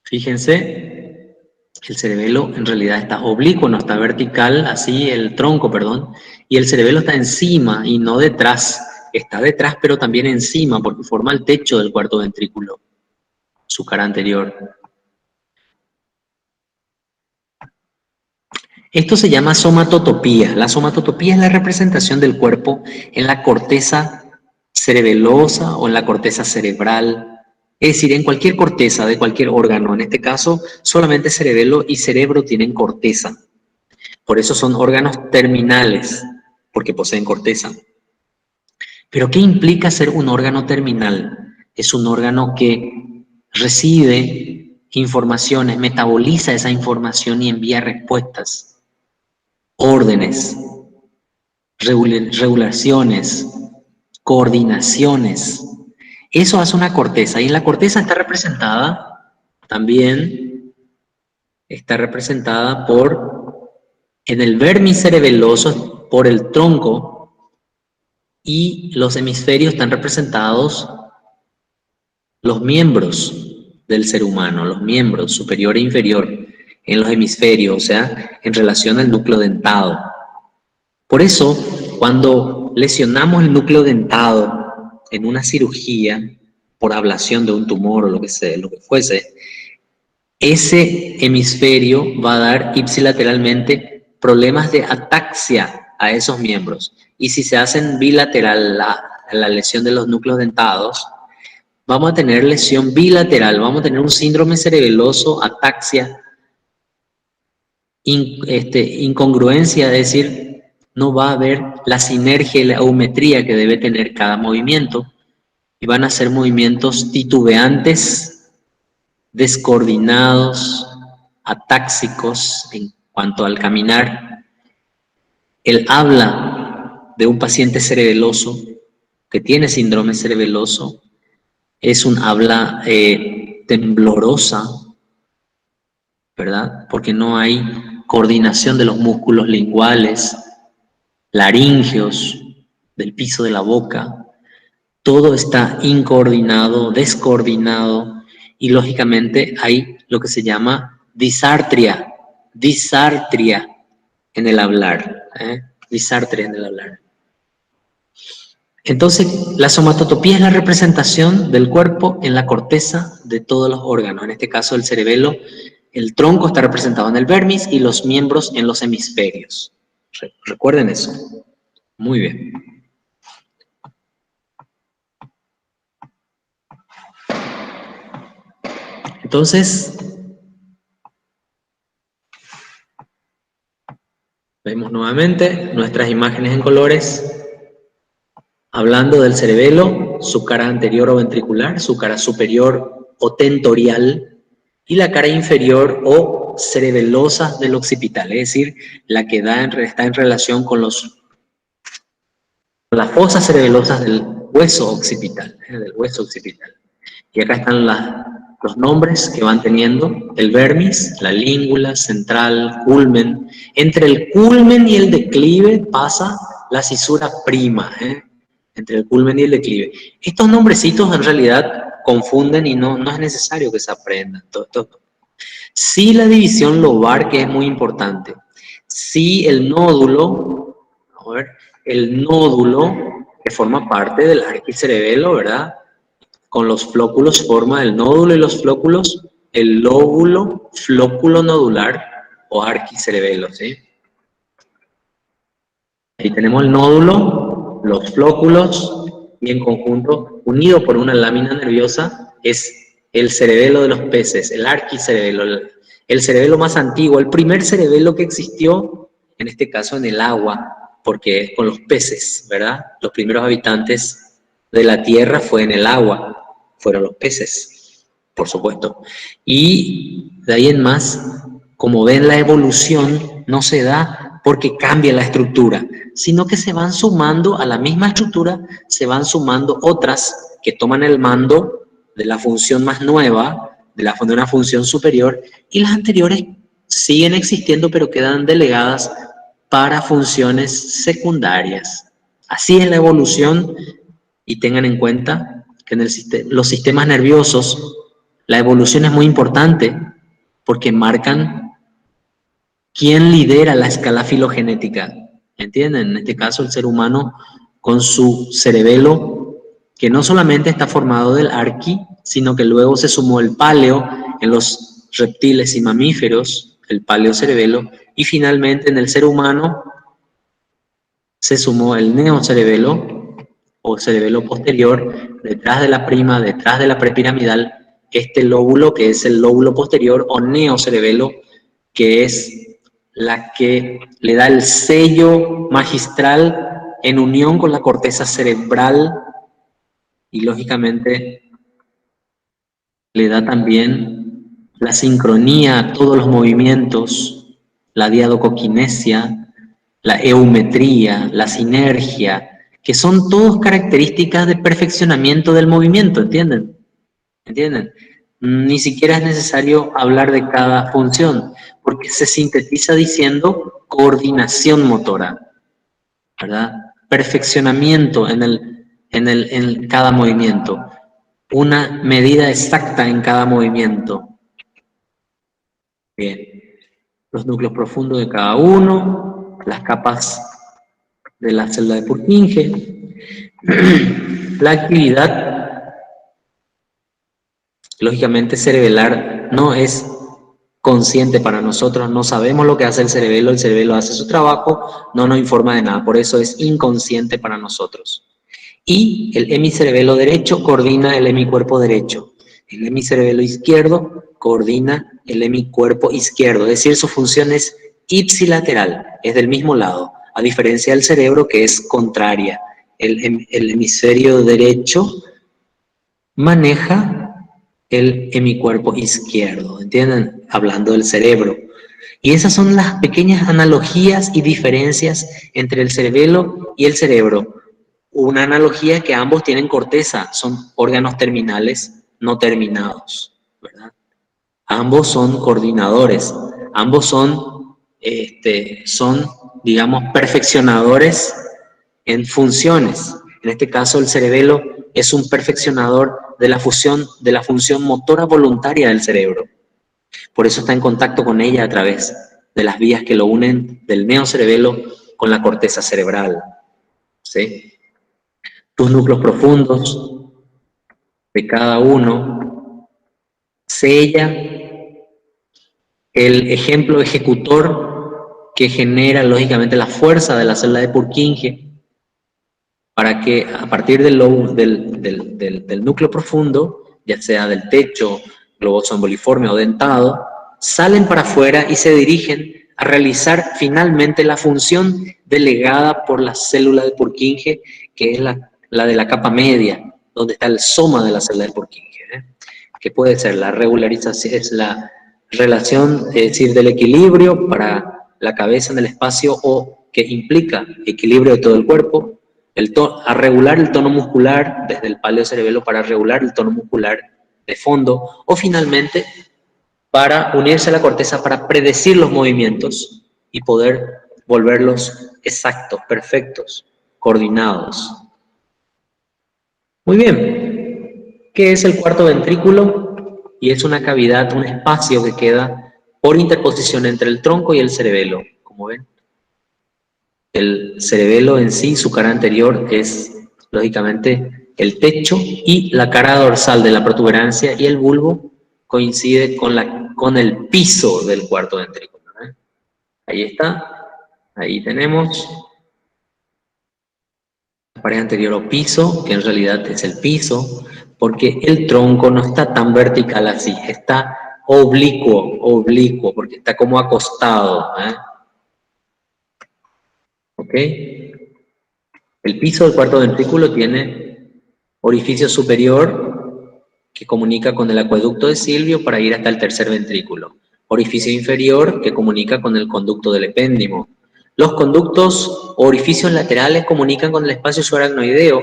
S1: fíjense, el cerebelo en realidad está oblicuo, no está vertical, así el tronco, perdón, y el cerebelo está encima y no detrás. Está detrás, pero también encima, porque forma el techo del cuarto ventrículo, su cara anterior. Esto se llama somatotopía. La somatotopía es la representación del cuerpo en la corteza cerebelosa o en la corteza cerebral, es decir, en cualquier corteza de cualquier órgano. En este caso, solamente cerebelo y cerebro tienen corteza. Por eso son órganos terminales, porque poseen corteza. Pero ¿qué implica ser un órgano terminal? Es un órgano que recibe informaciones, metaboliza esa información y envía respuestas, órdenes, regulaciones, coordinaciones. Eso hace una corteza, y en la corteza está representada también, en el vermis cerebeloso, por el tronco, y los hemisferios están representados los miembros del ser humano, los miembros superior e inferior, en los hemisferios, o sea, en relación al núcleo dentado. Por eso, cuando lesionamos el núcleo dentado en una cirugía, por ablación de un tumor o lo que fuese, ese hemisferio va a dar ipsilateralmente problemas de ataxia a esos miembros. Y si se hacen bilateral la lesión de los núcleos dentados, vamos a tener lesión bilateral, vamos a tener un síndrome cerebeloso, ataxia, incongruencia, es decir, no va a haber la sinergia y la eumetría que debe tener cada movimiento, y van a ser movimientos titubeantes, descoordinados, atáxicos en cuanto al caminar. El habla de un paciente cerebeloso que tiene síndrome cerebeloso es un habla temblorosa, ¿verdad? Porque no hay coordinación de los músculos linguales, laringeos, del piso de la boca. Todo está incoordinado, descoordinado, y lógicamente hay lo que se llama disartria en el hablar, disartria en el hablar. Entonces, la somatotopía es la representación del cuerpo en la corteza de todos los órganos. En este caso, el cerebelo, el tronco está representado en el vermis y los miembros en los hemisferios. Recuerden eso. Muy bien. Entonces, vemos nuevamente nuestras imágenes en colores. Hablando del cerebelo, su cara anterior o ventricular, su cara superior o tentorial, y la cara inferior o cerebelosa del occipital, es decir, la que está en relación con los las fosas cerebelosas del hueso occipital, del hueso occipital. Y acá están los nombres que van teniendo: el vermis, la língula, central, culmen. Entre el culmen y el declive pasa la cisura prima, entre el culmen y el declive. Estos nombrecitos en realidad confunden y no es necesario que se aprendan. Sí, la división lobar, que es muy importante. Sí, el nódulo, a ver, el nódulo que forma parte del arquicerebelo, ¿verdad? Con los flóculos forma el nódulo y los flóculos, el lóbulo, flóculo nodular o arquicerebelo, ¿sí? Ahí tenemos el nódulo, los flóculos y en conjunto, unido por una lámina nerviosa, es el cerebelo de los peces, el arquicerebelo, el cerebelo más antiguo, el primer cerebelo que existió, en este caso en el agua, porque es con los peces, ¿verdad? Los primeros habitantes de la Tierra fue en el agua, fueron los peces, por supuesto. Y de ahí en más, como ven, la evolución no se da porque cambia la estructura, sino que se van sumando a la misma estructura, se van sumando otras que toman el mando de la función más nueva, de una función superior, y las anteriores siguen existiendo pero quedan delegadas para funciones secundarias. Así es la evolución, y tengan en cuenta que en los sistemas nerviosos la evolución es muy importante porque marcan quién lidera la escala filogenética. ¿Entienden? En este caso el ser humano con su cerebelo, que no solamente está formado del arqui, sino que luego se sumó el paleo en los reptiles y mamíferos, el paleocerebelo, y finalmente en el ser humano se sumó el neocerebelo o cerebelo posterior, detrás de la prima, detrás de la prepiramidal, este lóbulo que es el lóbulo posterior o neocerebelo, que es la que le da el sello magistral en unión con la corteza cerebral y lógicamente le da también la sincronía a todos los movimientos, la diadocoquinesia, la eumetría, la sinergia, que son todas características de perfeccionamiento del movimiento, ¿entienden? ¿Entienden? Ni siquiera es necesario hablar de cada función, porque se sintetiza diciendo coordinación motora, ¿verdad? Perfeccionamiento en cada movimiento, una medida exacta en cada movimiento. Bien, los núcleos profundos de cada uno, las capas de la célula de Purkinje, la actividad, lógicamente, cerebelar no es consciente para nosotros, no sabemos lo que hace el cerebelo hace su trabajo, no nos informa de nada, por eso es inconsciente para nosotros. Y el hemicerebelo derecho coordina el hemicuerpo derecho, el hemicerebelo izquierdo coordina el hemicuerpo izquierdo, es decir, su función es ipsilateral, es del mismo lado, a diferencia del cerebro que es contraria. El hemisferio derecho maneja el hemicuerpo izquierdo, ¿entienden? Hablando del cerebro. Y esas son las pequeñas analogías y diferencias entre el cerebelo y el cerebro. Una analogía que ambos tienen corteza, son órganos terminales no terminados, ¿verdad? Ambos son coordinadores, ambos son, digamos, perfeccionadores en funciones. En este caso, el cerebelo es un perfeccionador de la función motora voluntaria del cerebro. Por eso está en contacto con ella a través de las vías que lo unen del neocerebelo con la corteza cerebral, ¿sí? Tus núcleos profundos de cada uno sella el ejemplo ejecutor que genera lógicamente la fuerza de la célula de Purkinje para que a partir del núcleo profundo, ya sea del techo, globoso emboliforme o dentado, salen para afuera y se dirigen a realizar finalmente la función delegada por la célula de Purkinje, que es la de la capa media, donde está el soma de la célula de Purkinje, que puede ser la regularización, es la relación, es decir, del equilibrio para la cabeza en el espacio o que implica equilibrio de todo el cuerpo, a regular el tono muscular desde el paleocerebelo para regular el tono muscular de fondo, o finalmente para unirse a la corteza para predecir los movimientos y poder volverlos exactos, perfectos, coordinados. Muy bien, ¿qué es el cuarto ventrículo? Y es una cavidad, un espacio que queda por interposición entre el tronco y el cerebelo, como ven. El cerebelo en sí, su cara anterior, es lógicamente el techo, y la cara dorsal de la protuberancia y el bulbo coincide con el piso del cuarto ventrículo, ¿eh? Ahí está, ahí tenemos la pared anterior o piso, que en realidad es el piso, porque el tronco no está tan vertical así, está oblicuo, porque está como acostado, ¿eh? ¿Ok? El piso del cuarto ventrículo tiene orificio superior que comunica con el acueducto de Silvio para ir hasta el tercer ventrículo. Orificio inferior que comunica con el conducto del epéndimo. Los conductos o orificios laterales comunican con el espacio subaracnoideo.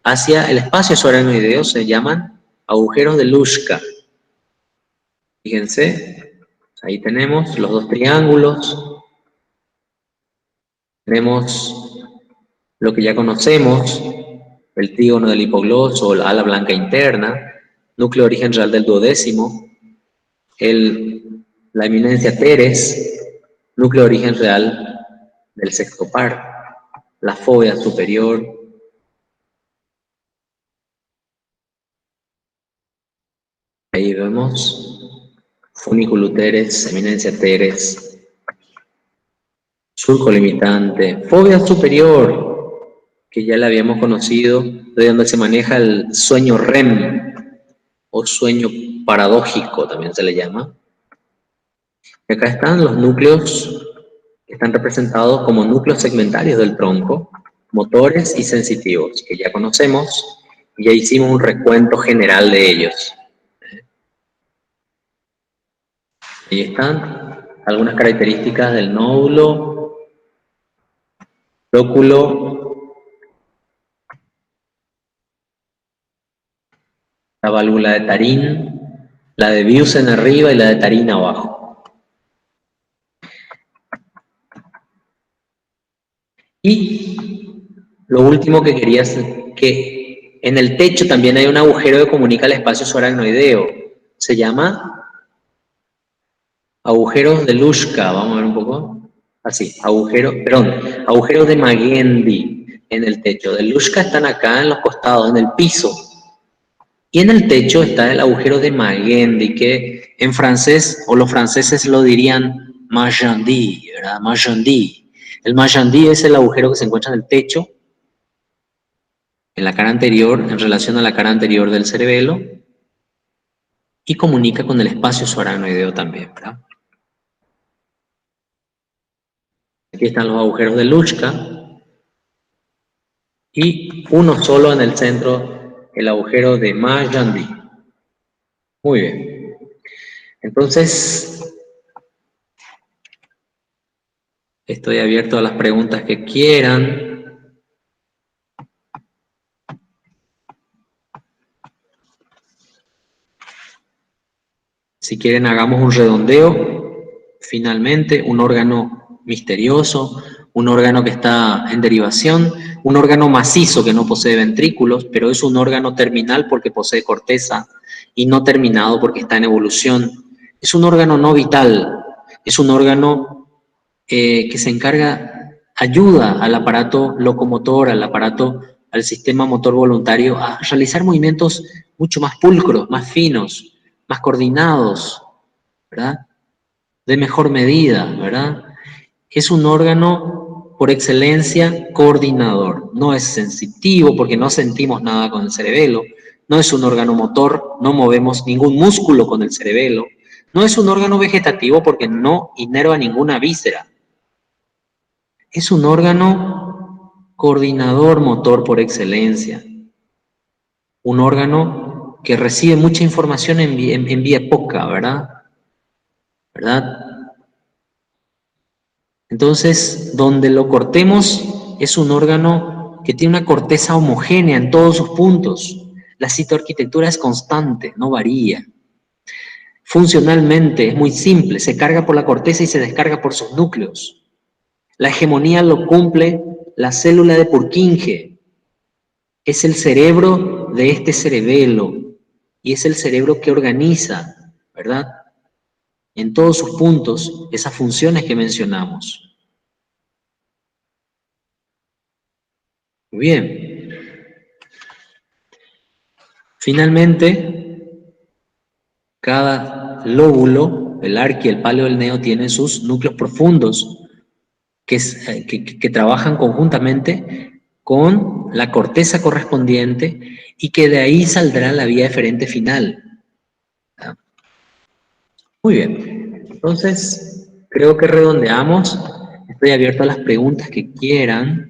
S1: Hacia el espacio subaracnoideo se llaman agujeros de Luschka. Fíjense, ahí tenemos los dos triángulos. Tenemos lo que ya conocemos, el trígono del hipogloso, la ala blanca interna, núcleo de origen real del duodécimo, la eminencia teres, núcleo de origen real del sexto par, la fóvea superior, ahí vemos funiculum teres, eminencia teres, surco limitante, fóvea superior, que ya la habíamos conocido, de donde se maneja el sueño REM, o sueño paradójico también se le llama. Y acá están los núcleos que están representados como núcleos segmentarios del tronco, motores y sensitivos, que ya conocemos, y ya hicimos un recuento general de ellos. Ahí están algunas características del nódulo, lóculo, la válvula de Tarín, la de Biusen arriba y la de Tarín abajo. Y lo último que quería hacer, que en el techo también hay un agujero que comunica el espacio subaracnoideo. Se llama agujeros de Luschka. Vamos a ver un poco. Así, agujeros de Magendie en el techo. De Luschka están acá en los costados, en el piso. Y en el techo está el agujero de Magendie, que en francés, o los franceses lo dirían Magendie, ¿verdad? Magendie. El Magendie es el agujero que se encuentra en el techo, en la cara anterior, en relación a la cara anterior del cerebelo, y comunica con el espacio subaracnoideo también, ¿verdad? Aquí están los agujeros de Luschka, y uno solo en el centro, el agujero de Magendie. Muy bien. Entonces, estoy abierto a las preguntas que quieran. Si quieren, hagamos un redondeo. Finalmente, un órgano misterioso, un órgano que está en derivación, un órgano macizo que no posee ventrículos, pero es un órgano terminal porque posee corteza, y no terminado porque está en evolución. Es un órgano no vital, es un órgano que se encarga, ayuda al aparato locomotor, al sistema motor voluntario a realizar movimientos mucho más pulcros, más finos, más coordinados, ¿verdad? De mejor medida, ¿verdad? Es un órgano por excelencia coordinador. No es sensitivo porque no sentimos nada con el cerebelo. No es un órgano motor, no movemos ningún músculo con el cerebelo. No es un órgano vegetativo porque no inerva ninguna víscera. Es un órgano coordinador motor por excelencia. Un órgano que recibe mucha información en vía poca, ¿verdad? ¿Verdad? Entonces, donde lo cortemos, es un órgano que tiene una corteza homogénea en todos sus puntos. La citoarquitectura es constante, no varía. Funcionalmente es muy simple, se carga por la corteza y se descarga por sus núcleos. La hegemonía lo cumple la célula de Purkinje. Es el cerebro de este cerebelo y es el cerebro que organiza, ¿verdad? En todos sus puntos, esas funciones que mencionamos. Muy bien. Finalmente, cada lóbulo, el arqui, el paleo, el neo, tiene sus núcleos profundos que trabajan conjuntamente con la corteza correspondiente y que de ahí saldrá la vía eferente final. Muy bien. Entonces, creo que redondeamos. Estoy abierto a las preguntas que quieran.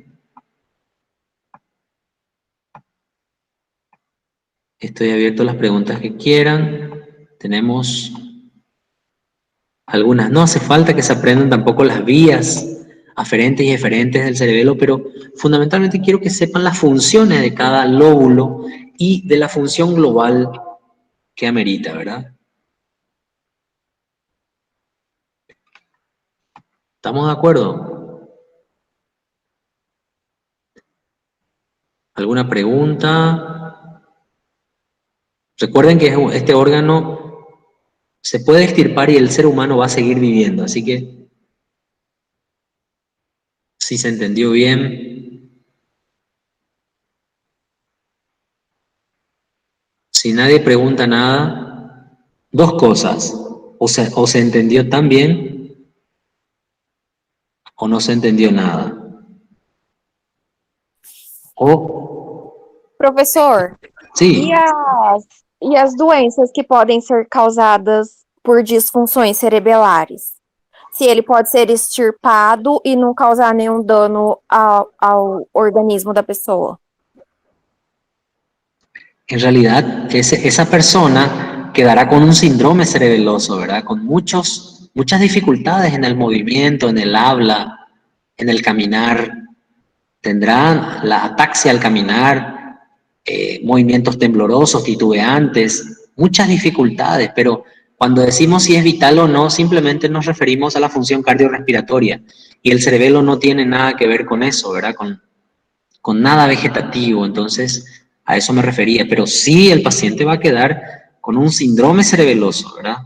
S1: Estoy abierto a las preguntas que quieran. Tenemos algunas. No hace falta que se aprendan tampoco las vías aferentes y eferentes del cerebelo, pero fundamentalmente quiero que sepan las funciones de cada lóbulo y de la función global que amerita, ¿verdad? ¿Estamos de acuerdo? ¿Alguna pregunta? Recuerden que este órgano se puede extirpar y el ser humano va a seguir viviendo, así que si se entendió bien, si nadie pregunta nada, dos cosas, o se entendió tan bien o no se entendió nada. O,
S3: Professor,
S1: sí,
S3: e as doenças que podem ser causadas por disfunções cerebelares? Se ele pode ser extirpado e não causar nenhum dano ao organismo da pessoa.
S1: en realidad esa persona quedará con un síndrome cerebeloso, ¿verdad? Con muchas dificultades en el movimiento, en el habla, en el caminar. Tendrán la ataxia al caminar, movimientos temblorosos, titubeantes, muchas dificultades, pero cuando decimos si es vital o no, simplemente nos referimos a la función cardiorrespiratoria y el cerebelo no tiene nada que ver con eso, ¿verdad? Con nada vegetativo, entonces a eso me refería, pero sí el paciente va a quedar con un síndrome cerebeloso, ¿verdad?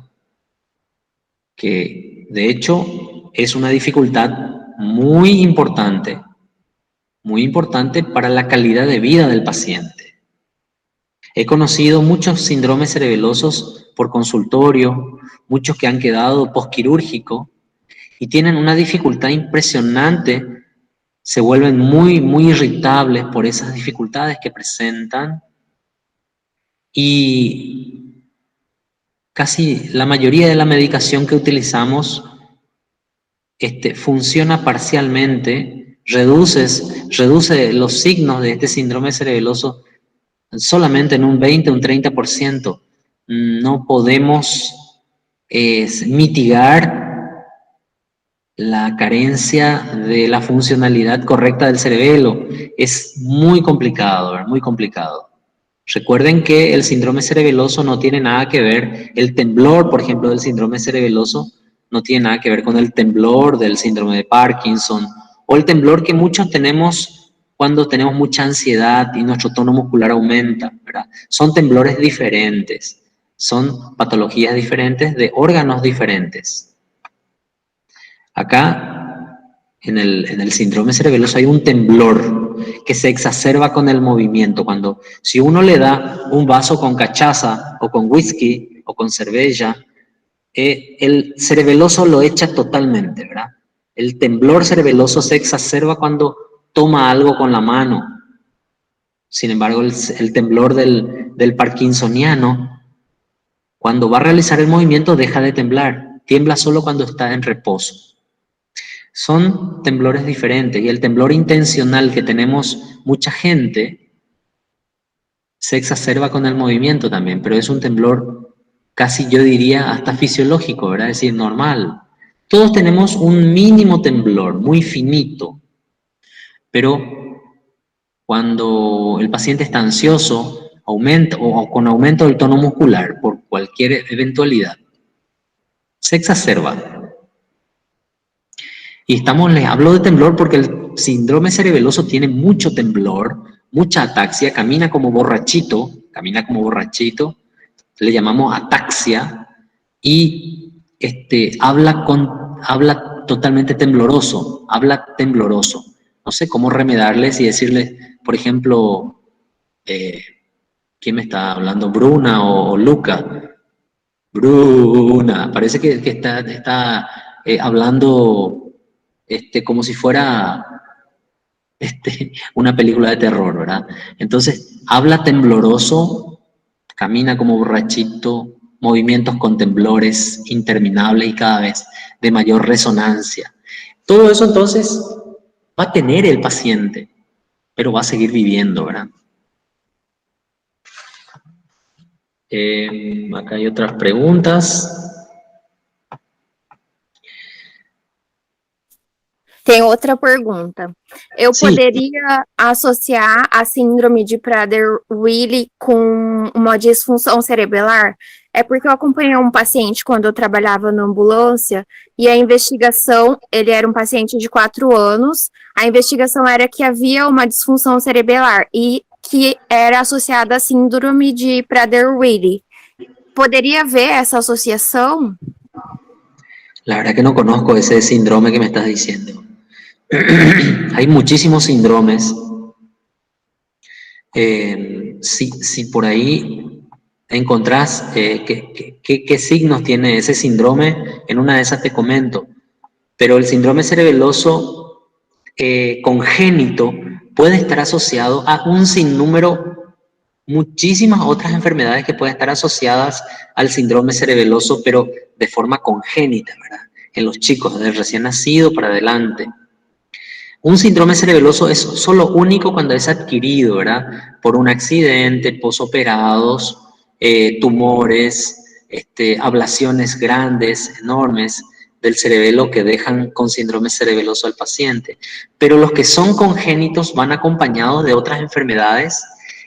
S1: Que de hecho es una dificultad muy importante para la calidad de vida del paciente. He conocido muchos síndromes cerebelosos por consultorio, muchos que han quedado posquirúrgico y tienen una dificultad impresionante, se vuelven muy irritables por esas dificultades que presentan y casi la mayoría de la medicación que utilizamos funciona parcialmente, reduce los signos de este síndrome cerebeloso solamente en un 20, un 30%. No podemos mitigar la carencia de la funcionalidad correcta del cerebelo. Es muy complicado, ¿verdad? Muy complicado. Recuerden que el síndrome cerebeloso no tiene nada que ver, el temblor, por ejemplo, del síndrome cerebeloso, no tiene nada que ver con el temblor del síndrome de Parkinson o el temblor que muchos tenemos cuando tenemos mucha ansiedad y nuestro tono muscular aumenta, ¿verdad? Son temblores diferentes, son patologías diferentes de órganos diferentes. Acá, en el síndrome cerebeloso hay un temblor que se exacerba con el movimiento. Si uno le da un vaso con cachaza o con whisky o con cerveza, el cerebeloso lo echa totalmente, ¿verdad? El temblor cerebeloso se exacerba cuando toma algo con la mano. Sin embargo, el temblor del parkinsoniano, cuando va a realizar el movimiento, deja de temblar. Tiembla solo cuando está en reposo. Son temblores diferentes y el temblor intencional que tenemos mucha gente se exacerba con el movimiento también, pero es un temblor casi yo diría hasta fisiológico, ¿verdad? Es decir, normal. Todos tenemos un mínimo temblor, muy finito, pero cuando el paciente está ansioso, aumenta o con aumento del tono muscular por cualquier eventualidad, se exacerba. Y les hablo de temblor porque el síndrome cerebeloso tiene mucho temblor, mucha ataxia, camina como borrachito, le llamamos ataxia, y habla totalmente tembloroso, No sé cómo remedarles y decirles, por ejemplo, ¿quién me está hablando? Bruna o Luca. Bruna, parece que está hablando como si fuera una película de terror, ¿verdad? Entonces, habla tembloroso, camina como borrachito, movimientos con temblores interminables y cada vez de mayor resonancia. Todo eso entonces va a tener el paciente, pero va a seguir viviendo, ¿verdad? Acá hay otras preguntas.
S3: Tem outra pergunta. Eu
S1: Sim.
S3: poderia associar a síndrome de Prader-Willi com uma disfunção cerebelar? É porque eu acompanhei um paciente quando eu trabalhava na ambulância e a investigação, ele era um paciente de 4 anos, a investigação era que havia uma disfunção cerebelar e que era associada à síndrome de Prader-Willi. Poderia haver essa associação?
S1: La verdad que no conozco ese síndrome que me estás diciendo. Hay muchísimos síndromes. Si por ahí encontrás qué signos tiene ese síndrome, en una de esas te comento. Pero el síndrome cerebeloso congénito puede estar asociado a un sinnúmero, muchísimas otras enfermedades que pueden estar asociadas al síndrome cerebeloso, pero de forma congénita, ¿verdad? En los chicos, desde recién nacido para adelante. Un síndrome cerebeloso es solo único cuando es adquirido, ¿verdad? Por un accidente, posoperados, tumores, ablaciones grandes, enormes del cerebelo que dejan con síndrome cerebeloso al paciente. Pero los que son congénitos van acompañados de otras enfermedades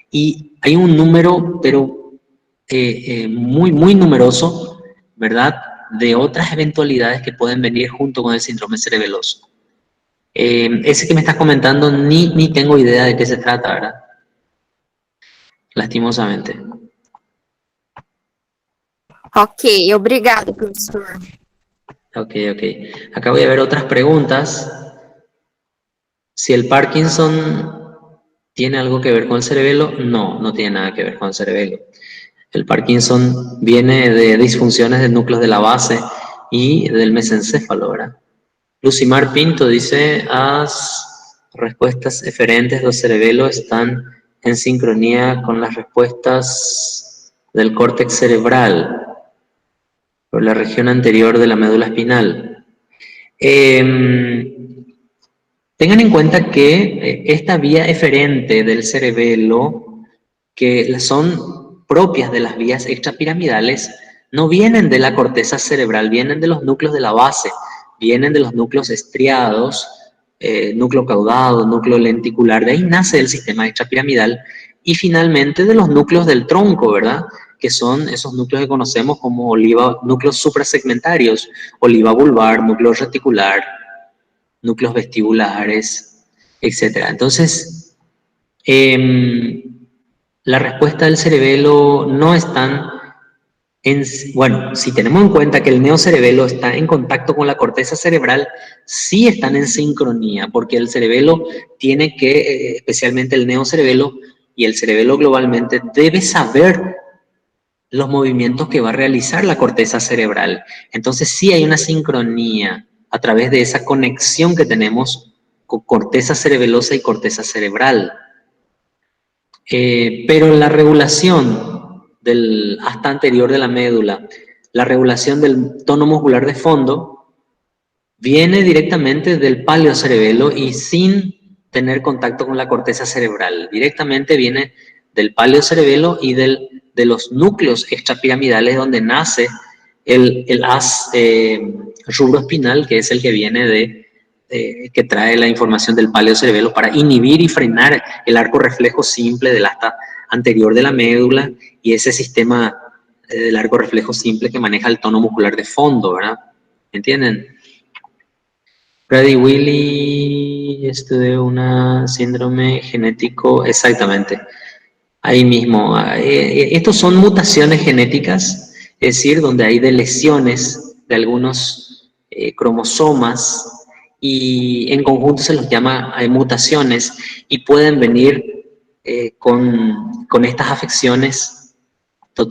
S1: y hay un número, pero muy, muy numeroso, ¿verdad? De otras eventualidades que pueden venir junto con el síndrome cerebeloso. Ese que me estás comentando, ni tengo idea de qué se trata, ¿verdad? Lastimosamente.
S3: Ok, obrigado, professor.
S1: Ok. Acá voy a ver otras preguntas. Si el Parkinson tiene algo que ver con el cerebelo, no tiene nada que ver con el cerebelo. El Parkinson viene de disfunciones de núcleos de la base y del mesencéfalo, ¿verdad? Lucimar Pinto dice, las respuestas eferentes del cerebelo están en sincronía con las respuestas del córtex cerebral por la región anterior de la médula espinal. Tengan en cuenta que esta vía eferente del cerebelo, que son propias de las vías extrapiramidales, no vienen de la corteza cerebral, vienen de los núcleos de la base, vienen de los núcleos estriados, núcleo caudado, núcleo lenticular, de ahí nace el sistema extrapiramidal, y finalmente de los núcleos del tronco, ¿verdad? Que son esos núcleos que conocemos como núcleos suprasegmentarios, oliva vulvar, núcleo reticular, núcleos vestibulares, etc. Entonces, la respuesta del cerebelo no están bueno, si tenemos en cuenta que el neocerebelo está en contacto con la corteza cerebral, sí están en sincronía, porque el cerebelo tiene que, especialmente el neocerebelo y el cerebelo globalmente, debe saber los movimientos que va a realizar la corteza cerebral. Entonces sí hay una sincronía a través de esa conexión que tenemos con corteza cerebelosa y corteza cerebral. Pero la regulación del asta anterior de la médula, la regulación del tono muscular de fondo, viene directamente del paleocerebelo y sin tener contacto con la corteza cerebral. Directamente viene del paleocerebelo y de los núcleos extrapiramidales donde nace el haz rubroespinal, que es el que viene que trae la información del paleocerebelo para inhibir y frenar el arco reflejo simple del asta anterior de la médula y ese sistema del arco reflejo simple que maneja el tono muscular de fondo, ¿verdad? ¿Entienden? Prader-Willi estudió una síndrome genético, exactamente. Ahí mismo. Estos son mutaciones genéticas, es decir, donde hay lesiones de algunos cromosomas y en conjunto se los llama mutaciones y pueden venir con estas afecciones